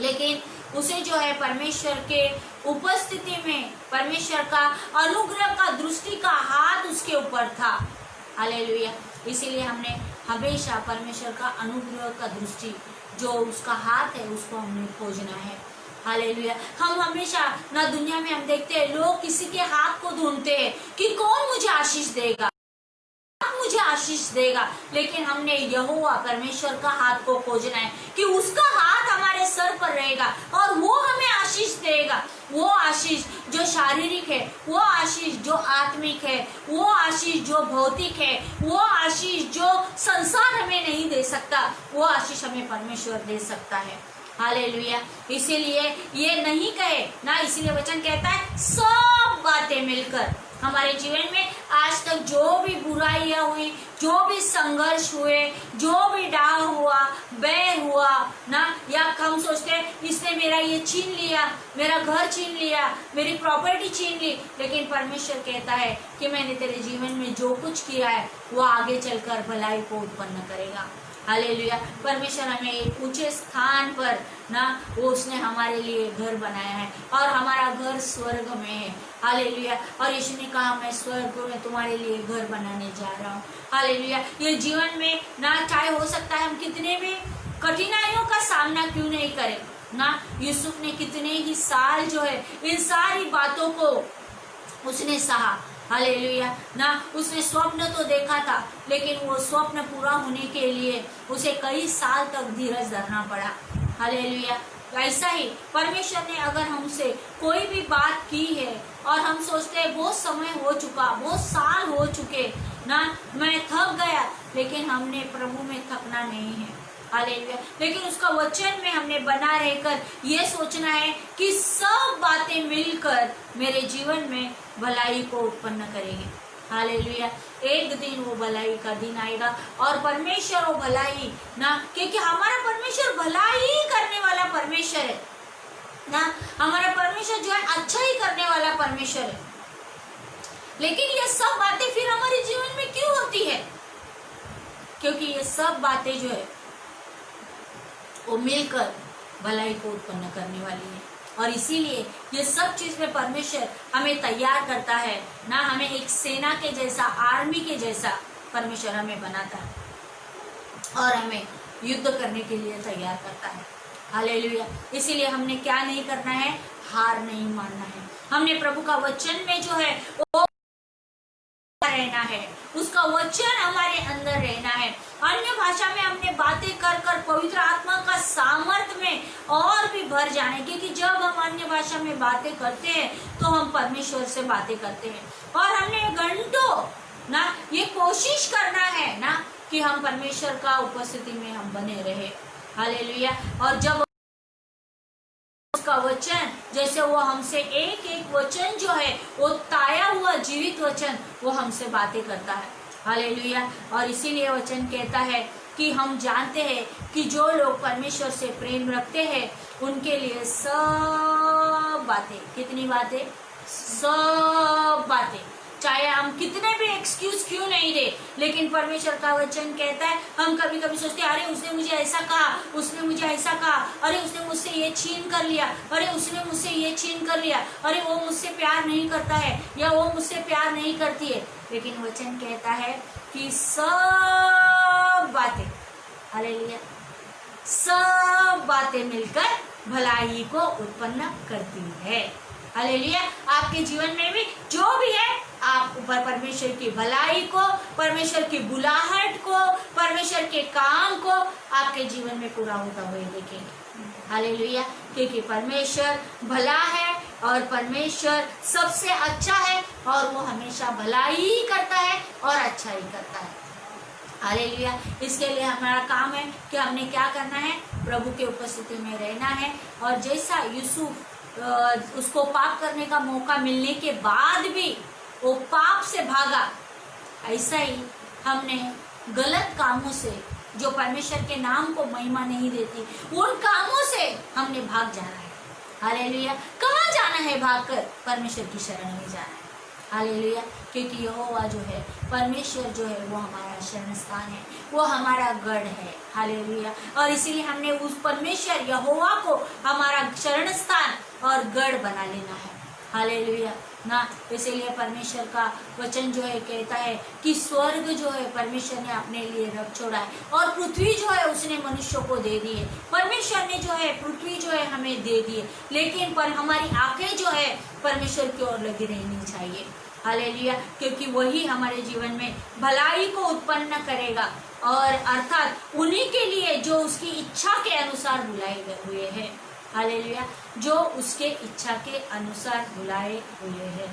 Speaker 2: लेकिन उसे जो है परमेश्वर के उपस्थिति में परमेश्वर का अनुग्रह का दृष्टि का हाथ उसके ऊपर था। हालेलुया। इसीलिए हमने हमेशा परमेश्वर का अनुग्रह का दृष्टि जो उसका हाथ है उसको हमने खोजना है। हालेलुया। हम हमेशा ना दुनिया में हम देखते हैं लोग किसी के हाथ को ढूंढते हैं कि कौन मुझे आशीष देगा, मुझे आशीष देगा, लेकिन हमने यहोवा परमेश्वर का हाथ को खोजना है कि उसका हाथ हमारे सर पर रहेगा और वो हमें आशीष देगा। वो आशीष जो शारीरिक है, वो आशीष जो आत्मिक है, वो आशीष जो भौतिक है, वो आशीष जो संसार हमें नहीं दे सकता, वो आशीष हमें परमेश्वर दे सकता है। हालेलुया। इसीलिए ये नहीं कहे ना, इसीलिए वचन कहता है सब बातें मिलकर हमारे जीवन में आज तक जो भी बुराइयां हुई, जो भी संघर्ष हुए, जो भी डाह हुआ, बैर हुआ ना, या हम सोचते हैं इसने मेरा ये छीन लिया, मेरा घर छीन लिया, मेरी प्रॉपर्टी छीन ली, लेकिन परमेश्वर कहता है कि मैंने तेरे जीवन में जो कुछ किया है वो आगे चलकर भलाई को उत्पन्न करेगा। हालेलुया। परमेश्वर हमें एक ऊंचे स्थान पर ना वो उसने हमारे लिए घर बनाया है और हमारा घर स्वर्ग में है। हालेलुया। और यीशु ने कहा मैं स्वर्ग में तुम्हारे लिए घर बनाने जा रहा हूँ। हालेलुया। ये जीवन में ना चाहे हो सकता है हम कितने भी कठिनाइयों का सामना क्यों नहीं करें ना, यूसुफ ने कितने ही साल जो है इन सारी बातों को उसने सहा। हालेलुया ना, उसने स्वप्न तो देखा था, लेकिन वो स्वप्न पूरा होने के लिए उसे कई साल तक धीरज धरना पड़ा। हालेलुया। ऐसा ही परमेश्वर ने अगर हमसे कोई भी बात की है और हम सोचते हैं बहुत समय हो चुका, बहुत साल हो चुके ना, मैं थक गया, लेकिन हमने प्रभु में थकना नहीं है। हालेलुया। लेकिन उसका वचन में हमने बना रहकर ये सोचना है कि सब बातें मिलकर मेरे जीवन में भलाई को उत्पन्न करेंगे। हालेलुया। एक दिन वो भलाई का दिन आएगा और परमेश्वर वो भलाई ना, क्योंकि हमारा परमेश्वर भलाई करने वाला परमेश्वर है ना, हमारा परमेश्वर जो है अच्छा ही करने वाला परमेश्वर है। लेकिन ये सब बातें फिर हमारे जीवन में क्यों होती है? क्योंकि ये सब बातें जो है वो मिलकर भलाई को उत्पन्न करने वाली है, और इसीलिए ये सब चीज में परमेश्वर हमें तैयार करता है ना, हमें एक सेना के जैसा, आर्मी के जैसा परमेश्वर हमें बनाता है और हमें युद्ध करने के लिए तैयार करता है। हालेलुया। इसीलिए हमने क्या नहीं करना है, हार नहीं मानना है। हमने प्रभु का वचन में जो है वो रहना है, उसका वचन हमारे अंदर रहना है। अन्य भाषा में हमने बातें कर कर पवित्र आत्मा का सामर्थ्य में और भी भर जाने, क्योंकि जब हम अन्य भाषा में बातें करते हैं तो हम परमेश्वर से बातें करते हैं, और हमने घंटों ना ये कोशिश करना है ना कि हम परमेश्वर का उपस्थिति में हम बने रहे। हालेलुया। और जब उसका वचन जैसे वो हमसे एक एक वचन जो है वो ताया हुआ जीवित वचन वो हमसे बातें करता है। हालेलुया। और इसीलिए वचन कहता है कि हम जानते हैं कि जो लोग परमेश्वर से प्रेम रखते हैं उनके लिए सब बातें, कितनी बातें, सब बातें, चाहे हम कितने भी एक्सक्यूज क्यों नहीं दे, लेकिन परमेश्वर का वचन कहता है, हम कभी कभी सोचते हैं अरे उसने मुझे ऐसा कहा, उसने मुझे ऐसा कहा, अरे उसने मुझसे ये छीन कर लिया, अरे उसने मुझसे ये छीन कर लिया, अरे वो मुझसे प्यार नहीं करता है या वो मुझसे प्यार नहीं करती है, लेकिन वचन कहता है कि सब बातें, हालेलुया, सब बातें मिलकर भलाई को उत्पन्न करती है। हालेलुया। आपके जीवन में भी जो भी है आप ऊपर परमेश्वर की भलाई को, परमेश्वर की बुलाहट को, परमेश्वर के काम को आपके जीवन में पूरा होता हुए देखेंगे। हालेलुया। क्योंकि परमेश्वर भला है और परमेश्वर सबसे अच्छा है और वो हमेशा भलाई ही करता है और अच्छा ही करता है। हालेलुया। इसके लिए हमारा काम है कि हमने क्या करना है, प्रभु के उपस्थिति में रहना है। और जैसा यूसुफ उसको पाप करने का मौका मिलने के बाद भी वो पाप से भागा, ऐसा ही हमने गलत कामों से जो परमेश्वर के नाम को महिमा नहीं देती, उन कामों से हमने भाग जाना है। हालेलुया। कहाँ जाना है? भागकर परमेश्वर की शरण में जाना है। हालेलुया। क्योंकि यहोवा जो है, परमेश्वर जो है, वो हमारा शरण स्थान है, वो हमारा गढ़ है। हालेलुया। और इसीलिए हमने उस परमेश्वर यहोवा को हमारा शरण स्थान और गढ़ बना लेना है। हालेलुया ना। इसीलिए परमेश्वर का वचन जो है कहता है कि स्वर्ग जो है परमेश्वर ने अपने लिए रख छोड़ा है, और पृथ्वी जो है उसने मनुष्यों को दे दी है। परमेश्वर ने जो है पृथ्वी जो है हमें दे दी है, लेकिन पर हमारी आंखें जो है परमेश्वर की ओर लगी रहनी चाहिए। हालेलुया। क्योंकि वही हमारे जीवन में भलाई को उत्पन्न करेगा, और अर्थात उन्हीं के लिए जो उसकी इच्छा के अनुसार बुलाए हुए हैं। हालेलुया। जो उसके इच्छा के अनुसार बुलाए हुए हैं।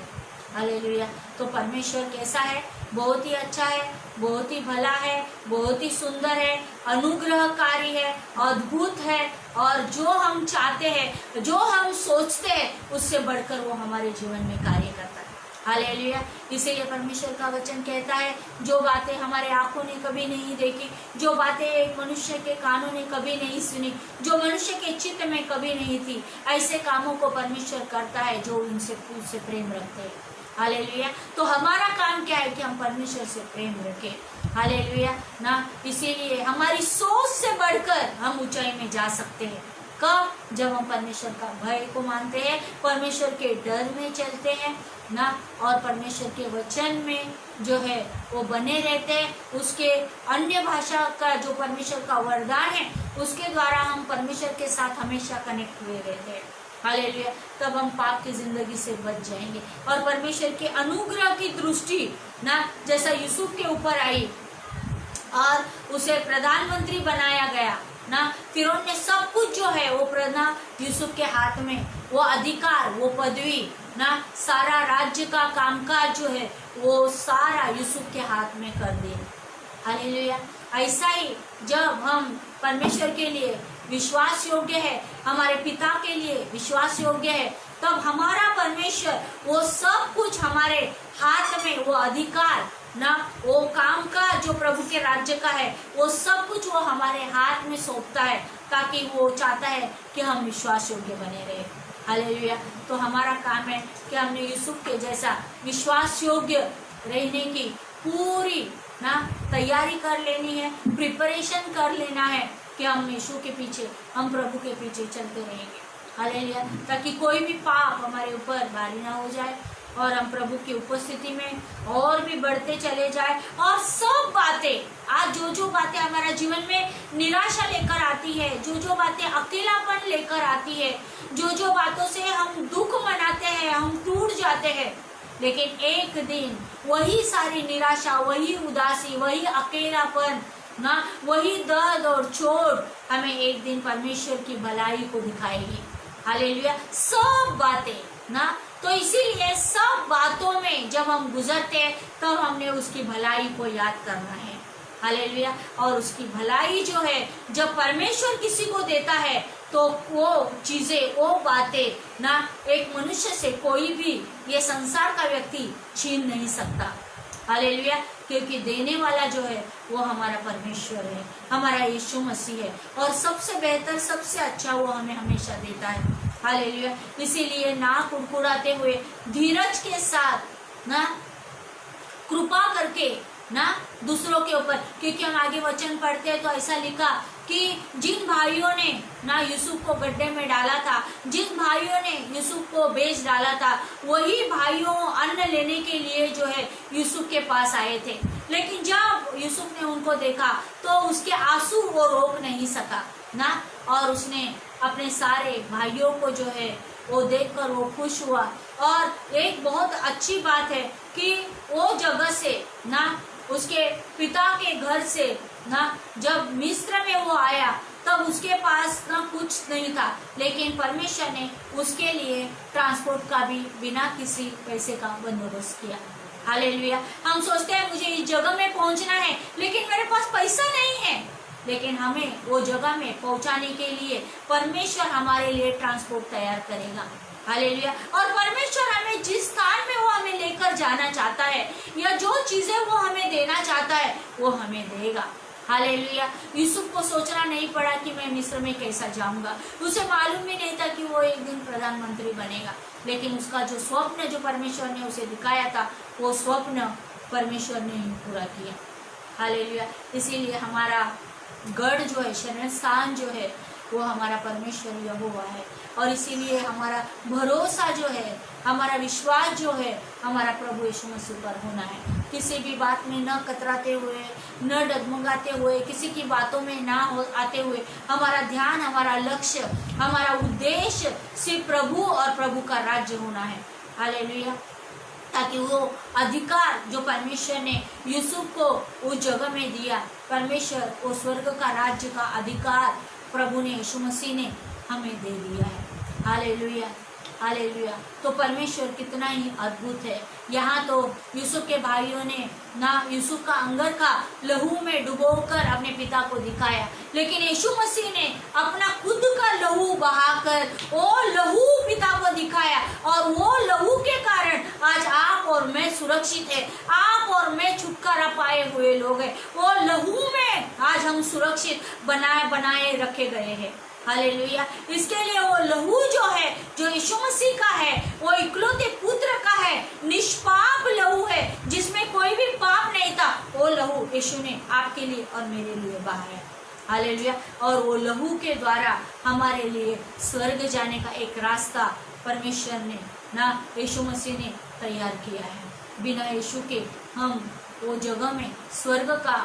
Speaker 2: हालेलुया। तो परमेश्वर कैसा है? बहुत ही अच्छा है, बहुत ही भला है, बहुत ही सुंदर है, अनुग्रहकारी है, अद्भुत है, और जो हम चाहते हैं, जो हम सोचते हैं, उससे बढ़कर वो हमारे जीवन में कार्य करता है। हालेलुया। इसीलिए परमेश्वर का वचन कहता है, जो बातें हमारे आंखों ने कभी नहीं देखी, जो बातें एक मनुष्य के कानों ने कभी नहीं सुनी, जो मनुष्य के चित्त में कभी नहीं थी, ऐसे कामों को परमेश्वर करता है जो उनसे प्रेम रखते हैं। हालेलुया। तो हमारा काम क्या है कि हम परमेश्वर से प्रेम रखें। हालेलुया ना। इसीलिए हमारी सोच से बढ़कर हम ऊंचाई में जा सकते हैं। कब? जब हम परमेश्वर का भय को मानते हैं, परमेश्वर के डर में चलते हैं ना, और परमेश्वर के वचन में जो है वो बने रहते हैं। उसके अन्य भाषा का जो परमेश्वर का वरदान है, उसके द्वारा हम परमेश्वर के साथ हमेशा कनेक्ट हुए रहते हैं। हालेलुया। तब हम पाप की जिंदगी से बच जाएंगे, और परमेश्वर के अनुग्रह की दृष्टि ना, जैसा यूसुफ के ऊपर आई और उसे प्रधानमंत्री बनाया गया ना, फिर उन्होंने सब कुछ जो है वो प्रधान यूसुफ के हाथ में, वो अधिकार, वो पदवी ना, सारा राज्य का कामकाज जो है वो सारा यूसुफ के हाथ में कर दिया। हालेलुया। ऐसा ही जब हम परमेश्वर के लिए विश्वास योग्य है, हमारे पिता के लिए विश्वास योग्य है, तब हमारा परमेश्वर वो सब कुछ हमारे हाथ में, वो अधिकार ना, वो काम का जो प्रभु के राज्य का है, वो सब कुछ वो हमारे हाथ में सौंपता है, ताकि वो चाहता है कि हम विश्वास योग्य बने रहे। हालेलुया। तो हमारा काम है कि हमने यूसुफ के जैसा विश्वास योग्य रहने की पूरी ना तैयारी कर लेनी है, प्रिपरेशन कर लेना है कि हम यीशु के पीछे, हम प्रभु के पीछे चलते रहेंगे। हालेलुया। ताकि कोई भी पाप हमारे ऊपर भारी ना हो जाए, और हम प्रभु की उपस्थिति में और भी बढ़ते चले जाए। और सब बातें, आज जो बातें हमारा जीवन में निराशा लेकर आती है, जो बातें अकेलापन लेकर आती है, जो बातों से हम दुख मनाते हैं, हम टूट जाते हैं, लेकिन एक दिन वही सारी निराशा, वही उदासी, वही अकेलापन ना, वही दर्द और चोट हमें एक दिन परमेश्वर की भलाई को दिखाएगी। हालेलुया। सब बातें ना, तो इसीलिए सब बातों में जब हम गुजरते हैं, तब हमने उसकी भलाई को याद करना है। हालेलुया। और उसकी भलाई जो है, जब परमेश्वर किसी को देता है, तो वो चीजें, वो बातें ना, एक मनुष्य से कोई भी ये संसार का व्यक्ति छीन नहीं सकता। हालेलुया। क्योंकि देने वाला जो है वो हमारा परमेश्वर है, हमारा यीशु मसीह है, और सबसे बेहतर, सबसे अच्छा वो हमें हमेशा देता है। हालेलुया। इसीलिए ना कुड़कुड़ाते हुए धीरज के साथ ना, कृपा करके ना दूसरों के ऊपर, क्योंकि हम आगे वचन पढ़ते हैं तो ऐसा लिखा कि जिन भाइयों ने ना यूसुफ को गड्ढे में डाला था, जिन भाइयों ने यूसुफ को बेच डाला था, वही भाइयों अन्न लेने के लिए जो है यूसुफ के पास आए थे। लेकिन जब यूसुफ ने उनको देखा तो उसके आंसू वो रोक नहीं सका ना, और उसने अपने सारे भाइयों को जो है वो देखकर वो खुश हुआ। और एक बहुत अच्छी बात है कि वो जगह से ना, उसके पिता के घर से ना, जब मिस्र में वो आया, तब उसके पास ना कुछ नहीं था, लेकिन परमेश्वर ने उसके लिए ट्रांसपोर्ट का भी बिना किसी पैसे का बंदोबस्त किया। हालेलुया। हम सोचते हैं मुझे इस जगह में पहुंचना है, लेकिन मेरे पास पैसा नहीं है, लेकिन हमें वो जगह में पहुंचाने के लिए परमेश्वर हमारे लिए ट्रांसपोर्ट तैयार करेगा। हालेलुया। और परमेश्वर हमें जिस स्थान में वो हमें लेकर जाना चाहता है या जो चीजें वो हमें देना चाहता है वो हमें देगा। हालेलुया। यूसुफ को सोचना नहीं पड़ा कि मैं मिस्र में कैसा जाऊंगा, उसे मालूम भी नहीं था कि वो एक दिन प्रधानमंत्री बनेगा, लेकिन उसका जो स्वप्न जो परमेश्वर ने उसे दिखाया था वो स्वप्न परमेश्वर ने ही पूरा किया। हालेलुया। इसीलिए हमारा गढ़ जो है, शरण स्थान जो है वो हमारा परमेश्वर यहोवा है, और इसीलिए हमारा भरोसा जो है, हमारा विश्वास जो है हमारा प्रभु यीशु मसीह पर होना है। किसी भी बात में न कतराते हुए, न डगमगाते हुए, किसी की बातों में ना आते हुए हमारा ध्यान, हमारा लक्ष्य, हमारा उद्देश्य सिर्फ प्रभु और प्रभु का राज्य होना है। हालेलुया। ताकि वो अधिकार जो परमेश्वर ने यूसुफ को उस जगह में दिया, परमेश्वर वो स्वर्ग का राज्य का अधिकार प्रभु ने, यीशु मसीह ने हमें दे दिया है। Hallelujah, hallelujah. तो परमेश्वर कितना ही अद्भुत है। यहाँ तो यूसुफ के भाइयों ने ना यूसुफ का अंगर का लहू में डुबोकर अपने पिता को दिखाया, लेकिन यीशु मसीह ने अपना खुद का लहू बहाकर वो लहू पिता को दिखाया, और वो लहू के कारण आज आप और मैं सुरक्षित है, आप और मैं छुटकारा पाए हुए लोग हैं। वो लहू में आज हम सुरक्षित बनाए रखे गए हैं। हालेलुया। इसके लिए वो लहू जो है, जो यीशु मसीह का है, वो इकलौते पुत्र का है, निष्पाप लहू है जिसमें कोई भी पाप नहीं था। वो लहू यीशु ने आपके लिए और मेरे लिए बहाया। हालेलुया। और वो लहू के द्वारा हमारे लिए स्वर्ग जाने का एक रास्ता परमेश्वर ने ना यीशु मसीह ने तैयार किया है। बिना यीशु के हम वो जगह में, स्वर्ग का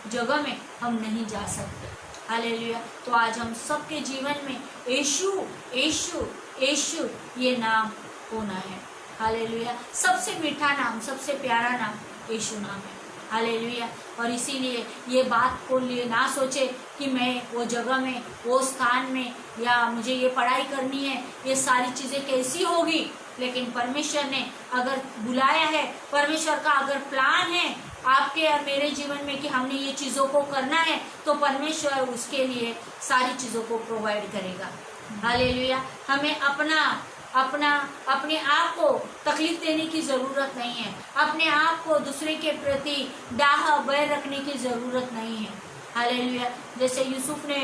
Speaker 2: जगह में हम नहीं जा सकते। हालेलुया। तो आज हम सबके जीवन में यीशु यीशु यीशु ये नाम होना है। हालेलुया। सबसे मीठा नाम, सबसे प्यारा नाम यीशु नाम है। हालेलुया। और इसीलिए ये बात को लिए ना सोचे कि मैं वो जगह में, वो स्थान में, या मुझे ये पढ़ाई करनी है, ये सारी चीज़ें कैसी होगी। लेकिन परमेश्वर ने अगर बुलाया है, परमेश्वर का अगर प्लान है आपके और मेरे जीवन में कि हमने ये चीज़ों को करना है, तो परमेश्वर उसके लिए सारी चीज़ों को प्रोवाइड करेगा। हालेलुया। हमें अपने आप को तकलीफ देने की ज़रूरत नहीं है, अपने आप को दूसरे के प्रति डाह बैर रखने की ज़रूरत नहीं है। हालेलुया। जैसे यूसुफ ने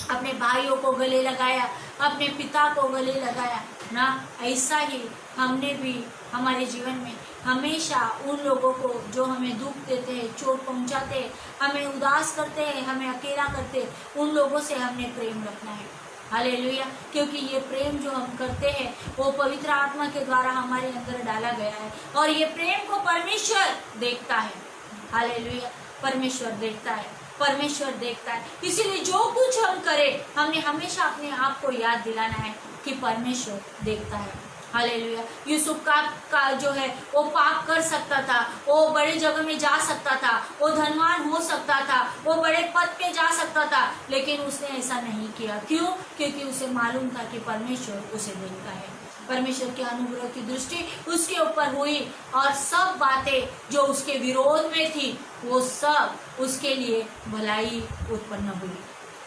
Speaker 2: अपने भाइयों को गले लगाया, अपने पिता को गले लगाया ना, ऐसा ही हमने भी हमारे जीवन में हमेशा उन लोगों को जो हमें दुख देते हैं, चोट पहुंचाते हैं, हमें उदास करते हैं, हमें अकेला करते हैं, उन लोगों से हमने प्रेम रखना है। हालेलुया। क्योंकि ये प्रेम जो हम करते हैं वो पवित्र आत्मा के द्वारा हमारे अंदर डाला गया है, और ये प्रेम को परमेश्वर देखता है। हालेलुया। परमेश्वर देखता है, परमेश्वर देखता है। इसीलिए जो कुछ हम करें, हमने हमेशा अपने आप को याद दिलाना है कि परमेश्वर देखता है। हालेलुया। यूसुफ का जो है वो पाप कर सकता था, वो बड़े जगह में जा सकता था, वो धनवान हो सकता था, वो बड़े पद पे जा सकता था, लेकिन उसने ऐसा नहीं किया। क्यों? क्योंकि उसे मालूम था कि परमेश्वर उसे देखता है। परमेश्वर के अनुग्रह की दृष्टि उसके ऊपर हुई, और सब बातें जो उसके विरोध में थी वो सब उसके लिए भलाई उत्पन्न हुई।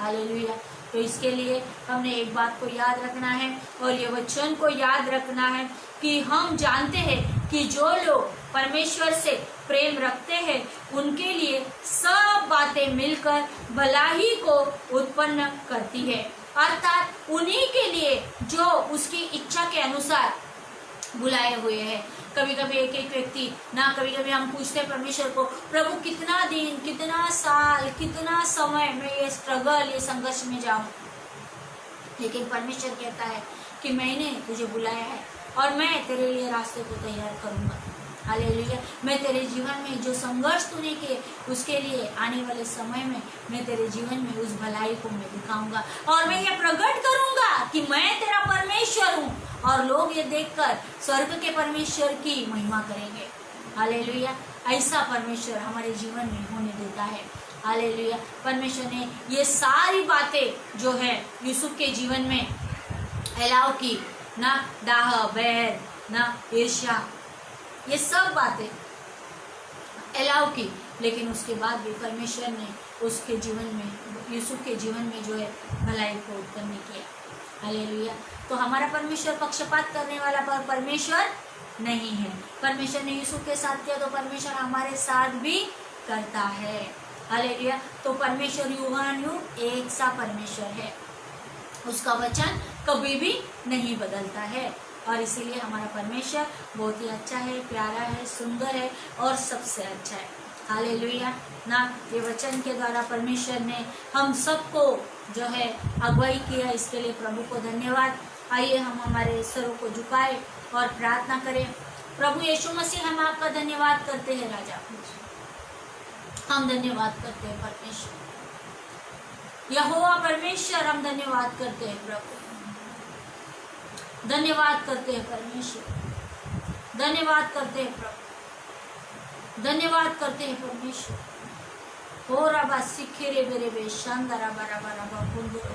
Speaker 2: हालेलुया। तो इसके लिए हमने एक बात को याद रखना है, और ये वचन को याद रखना है कि हम जानते हैं कि जो लोग परमेश्वर से प्रेम रखते हैं उनके लिए सब बातें मिलकर भलाई को उत्पन्न करती है, अर्थात उन्हीं के लिए जो उसकी इच्छा के अनुसार बुलाए हुए हैं। कभी कभी एक व्यक्ति ना, कभी कभी हम पूछते हैं परमेश्वर को, प्रभु कितना दिन, कितना साल, कितना समय मैं ये स्ट्रगल, ये संघर्ष में जाऊं, लेकिन परमेश्वर कहता है कि मैंने तुझे बुलाया है और मैं तेरे लिए रास्ते को तैयार करूंगा। हालेलुया। मैं तेरे जीवन में जो संघर्ष तूने किए उसके लिए आने वाले समय में मैं तेरे जीवन में उस भलाई को मैं दिखाऊंगा, और मैं ये प्रकट करूंगा कि मैं तेरा परमेश्वर हूँ, और लोग ये देखकर स्वर्ग के परमेश्वर की महिमा करेंगे। हालेलुया। ऐसा परमेश्वर हमारे जीवन में होने देता है। हालेलुया। परमेश्वर ने ये सारी बातें जो है यूसुफ के जीवन में अलाउ की, ना डाह बैर, ना ईर्ष्या, ये सब बातें अलाउ की, लेकिन उसके बाद भी परमेश्वर ने उसके जीवन में, यूसुफ के जीवन में जो है भलाई को उत्पन्न किया। हालेलुया। तो हमारा परमेश्वर पक्षपात करने वाला परमेश्वर नहीं है। परमेश्वर ने यूसुफ के साथ किया तो परमेश्वर हमारे साथ भी करता है। हालेलुया। तो परमेश्वर युगानुयुग एक सा परमेश्वर है, उसका वचन कभी भी नहीं बदलता है, और इसीलिए हमारा परमेश्वर बहुत ही अच्छा है, प्यारा है, सुंदर है और सबसे अच्छा है। हालेलुया ना। ये वचन के द्वारा परमेश्वर ने हम सबको जो है अगुवाई किया, इसके लिए प्रभु को धन्यवाद। आइए हम हमारे सरों को झुकाए और प्रार्थना करें। प्रभु यीशु मसीह, हम आपका धन्यवाद करते हैं राजा, हम धन्यवाद करते हैं परमेश्वर यहोवा परमेश्वर, हम धन्यवाद करते हैं प्रभु, धन्यवाद करते हैं परमेश्वर, धन्यवाद करते हैं प्रभु, धन्यवाद करते हैं परमेश्वर। हो रबा सिखेरे बेरे बे शानदारा बरा बरा बा कुंदरो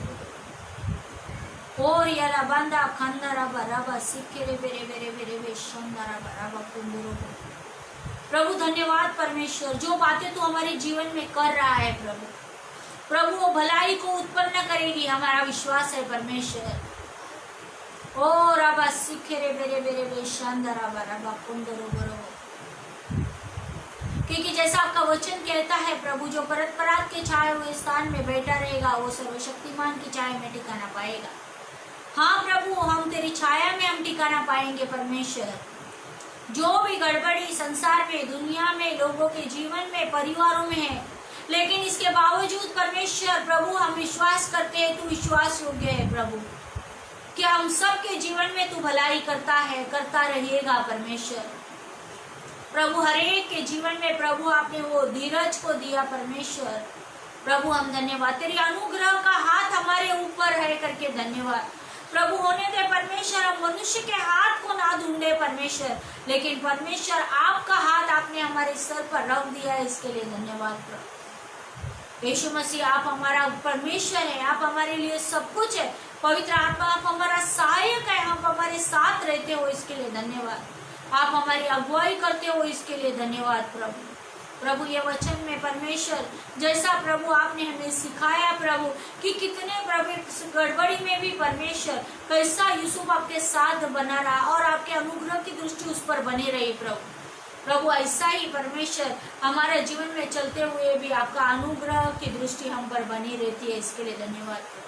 Speaker 2: और यारा बंदा खंदारा बरा बा सिखेरे बेरे बेरे बेरे बे शानदारा बरा बा कुंदरो। प्रभु धन्यवाद परमेश्वर, जो बातें तू हमारे जीवन में कर रहा है प्रभु, प्रभु वो भलाई को उत्पन्न करेगी, हमारा विश्वास है परमेश्वर। ओ रबा सिखेरे बेरे बेरे बे शानदारा बरा बा कुंदरो बरो, क्योंकि जैसा आपका वचन कहता है प्रभु, जो परत परात के छाए हुए स्थान में बैठा रहेगा वो सर्वशक्तिमान की छाया में ठिकाना पाएगा। हाँ प्रभु, हम तेरी छाया में हम ठिकाना पाएंगे परमेश्वर। जो भी गड़बड़ी संसार में, दुनिया में, लोगों के जीवन में, परिवारों में है, लेकिन इसके बावजूद परमेश्वर प्रभु हम विश्वास करते हैं, तू विश्वास योग्य है प्रभु, कि हम सबके जीवन में तू भलाई करता है, करता रहेगा परमेश्वर। प्रभु हर एक के जीवन में प्रभु आपने वो धीरज को दिया परमेश्वर। प्रभु हम धन्यवाद, तेरी अनुग्रह का हाथ हमारे ऊपर है करके धन्यवाद प्रभु। होने दे परमेश्वर, हम मनुष्य के हाथ को ना ढूंढे परमेश्वर, लेकिन परमेश्वर आपका हाथ आपने हमारे सर पर रख दिया है, इसके लिए धन्यवाद प्रभु। यीशु मसीह आप हमारा परमेश्वर है, आप हमारे लिए सब कुछ है। पवित्र आत्मा आप हमारा सहायक है, आप हमारे साथ रहते हो, इसके लिए धन्यवाद। आप हमारी अगुवाई करते हो, इसके लिए धन्यवाद प्रभु। प्रभु ये वचन में परमेश्वर, जैसा प्रभु आपने हमें सिखाया प्रभु, कि कितने प्रभु गड़बड़ी में भी परमेश्वर कैसा यूसुफ आपके साथ बना रहा और आपके अनुग्रह की दृष्टि उस पर बने रही प्रभु। प्रभु ऐसा ही परमेश्वर हमारे जीवन में चलते हुए भी आपका अनुग्रह की दृष्टि हम पर बनी रहती है, इसके लिए धन्यवाद प्रभु।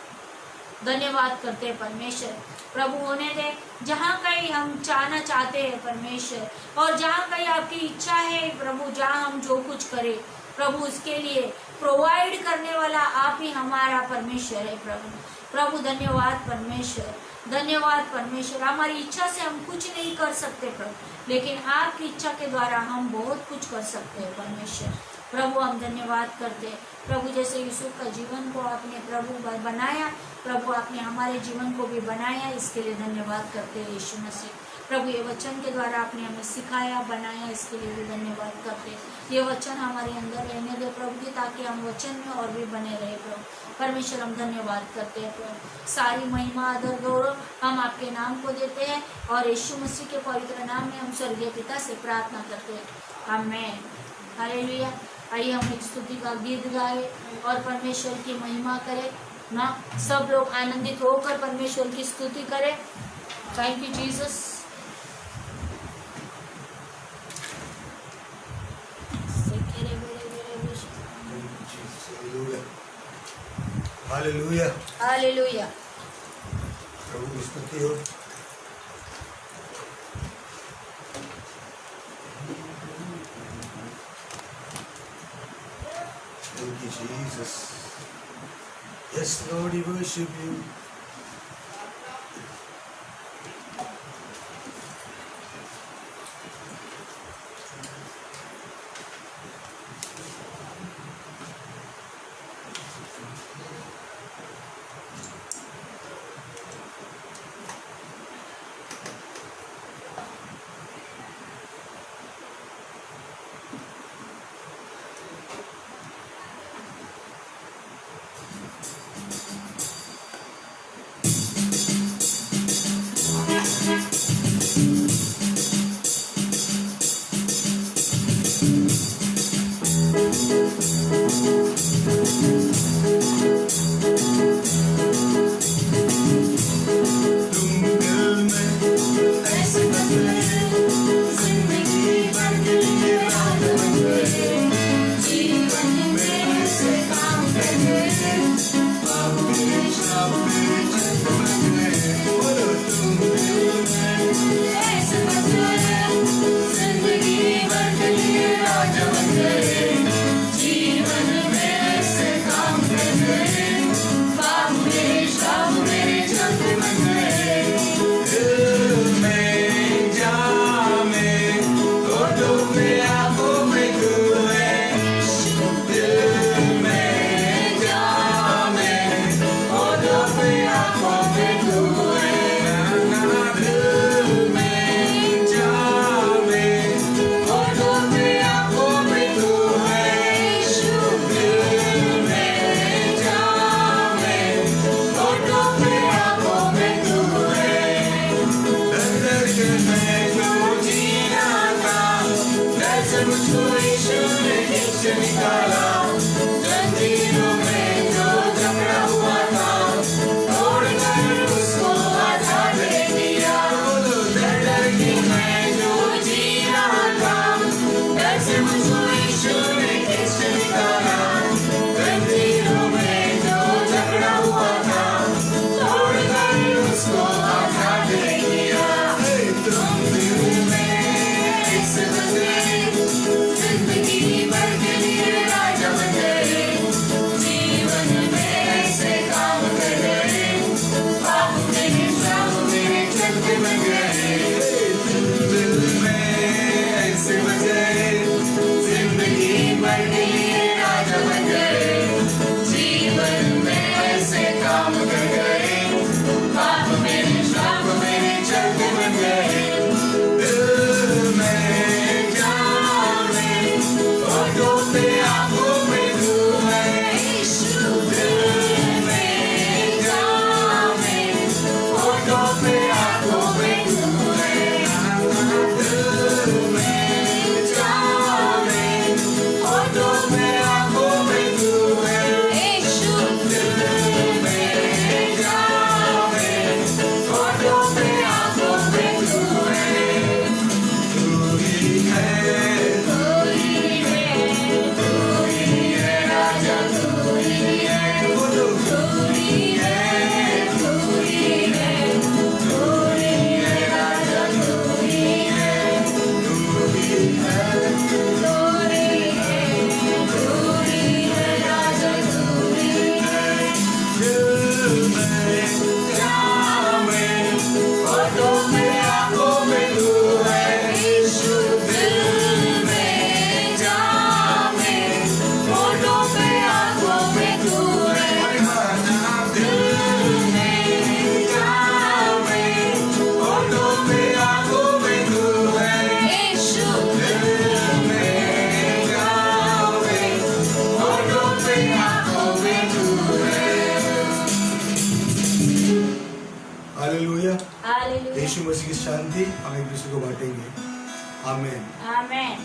Speaker 2: धन्यवाद करते हैं परमेश्वर। प्रभु होने दे जहाँ कहीं हम चाहना चाहते हैं परमेश्वर, और जहाँ कहीं आपकी इच्छा है प्रभु, जहाँ हम जो कुछ करें प्रभु, उसके लिए प्रोवाइड करने वाला आप ही हमारा परमेश्वर है प्रभु। प्रभु धन्यवाद परमेश्वर, धन्यवाद परमेश्वर। हमारी इच्छा से हम कुछ नहीं कर सकते प्रभु, लेकिन आपकी इच्छा के द्वारा हम बहुत कुछ कर सकते हैं परमेश्वर। प्रभु हम धन्यवाद करते हैं प्रभु, जैसे यूसुफ का जीवन को आपने प्रभु बनाया प्रभु, आपने हमारे जीवन को भी बनाया, इसके लिए धन्यवाद करते हैं यीशु मसीह। प्रभु ये वचन के द्वारा आपने हमें सिखाया, बनाया, इसके लिए भी धन्यवाद करते हैं। ये वचन हमारे अंदर रहने दे प्रभु जी, ताकि हम वचन में और भी बने रहे प्रभु। परमेश्वर हम धन्यवाद करते हैं प्रभु। सारी महिमा आदर गौरव हम आपके नाम को देते हैं, और यीशु मसीह के पवित्र नाम में हम स्वर्गीय पिता से प्रार्थना करते हैं, आमीन। हालेलुया। आइए हम एक स्तुति का गीत गाए और परमेश्वर की महिमा करें ना। सब लोग आनंदित होकर परमेश्वर की स्तुति करें। Thank you Jesus.
Speaker 1: Hallelujah,
Speaker 2: hallelujah.
Speaker 1: प्रभु की स्तुति हो। Thank you, Jesus. Yes, Lord, we worship you.
Speaker 3: चलते बन गए, दिल में ऐसे बजे, जिंदगी भर के लिए राजा बन गए, जीवन में ऐसे काम कर गए, पाप मेरे श्राप मेरे चलते बन गए, दिल में जाने, फोटो पे आंखों में तू है, यीशु दिल में जाने, फोटो पे आंखों में तू है, दिल में जाने, फोटो पे आंखों में तू है,
Speaker 2: यीशु
Speaker 3: दिल में जाने, फोटो पे आंखों में तू है, तू ही है, तू ही है राजा, तू ही है, बोलो तू ही है, तू ही है, तू ही है राजा, तू ही है, तू ही है, तू ही है, तू ही है राजा, तू ही है, दिल में जामे, फोटो में आंखों में तू है, यीशु दिल में जामे, फोटो पे आंखों में तू है, दिल में जामे, फोटो पे आंखों में तू है,
Speaker 2: यीशु
Speaker 3: दिल में जामे, फोटो पे आंखों में तू है।
Speaker 1: हालेलुया।
Speaker 2: हालेलुया
Speaker 1: यीशु मसीह की शांति हम एक दूसरे को बांटेंगे। आमीन।
Speaker 2: आमेन।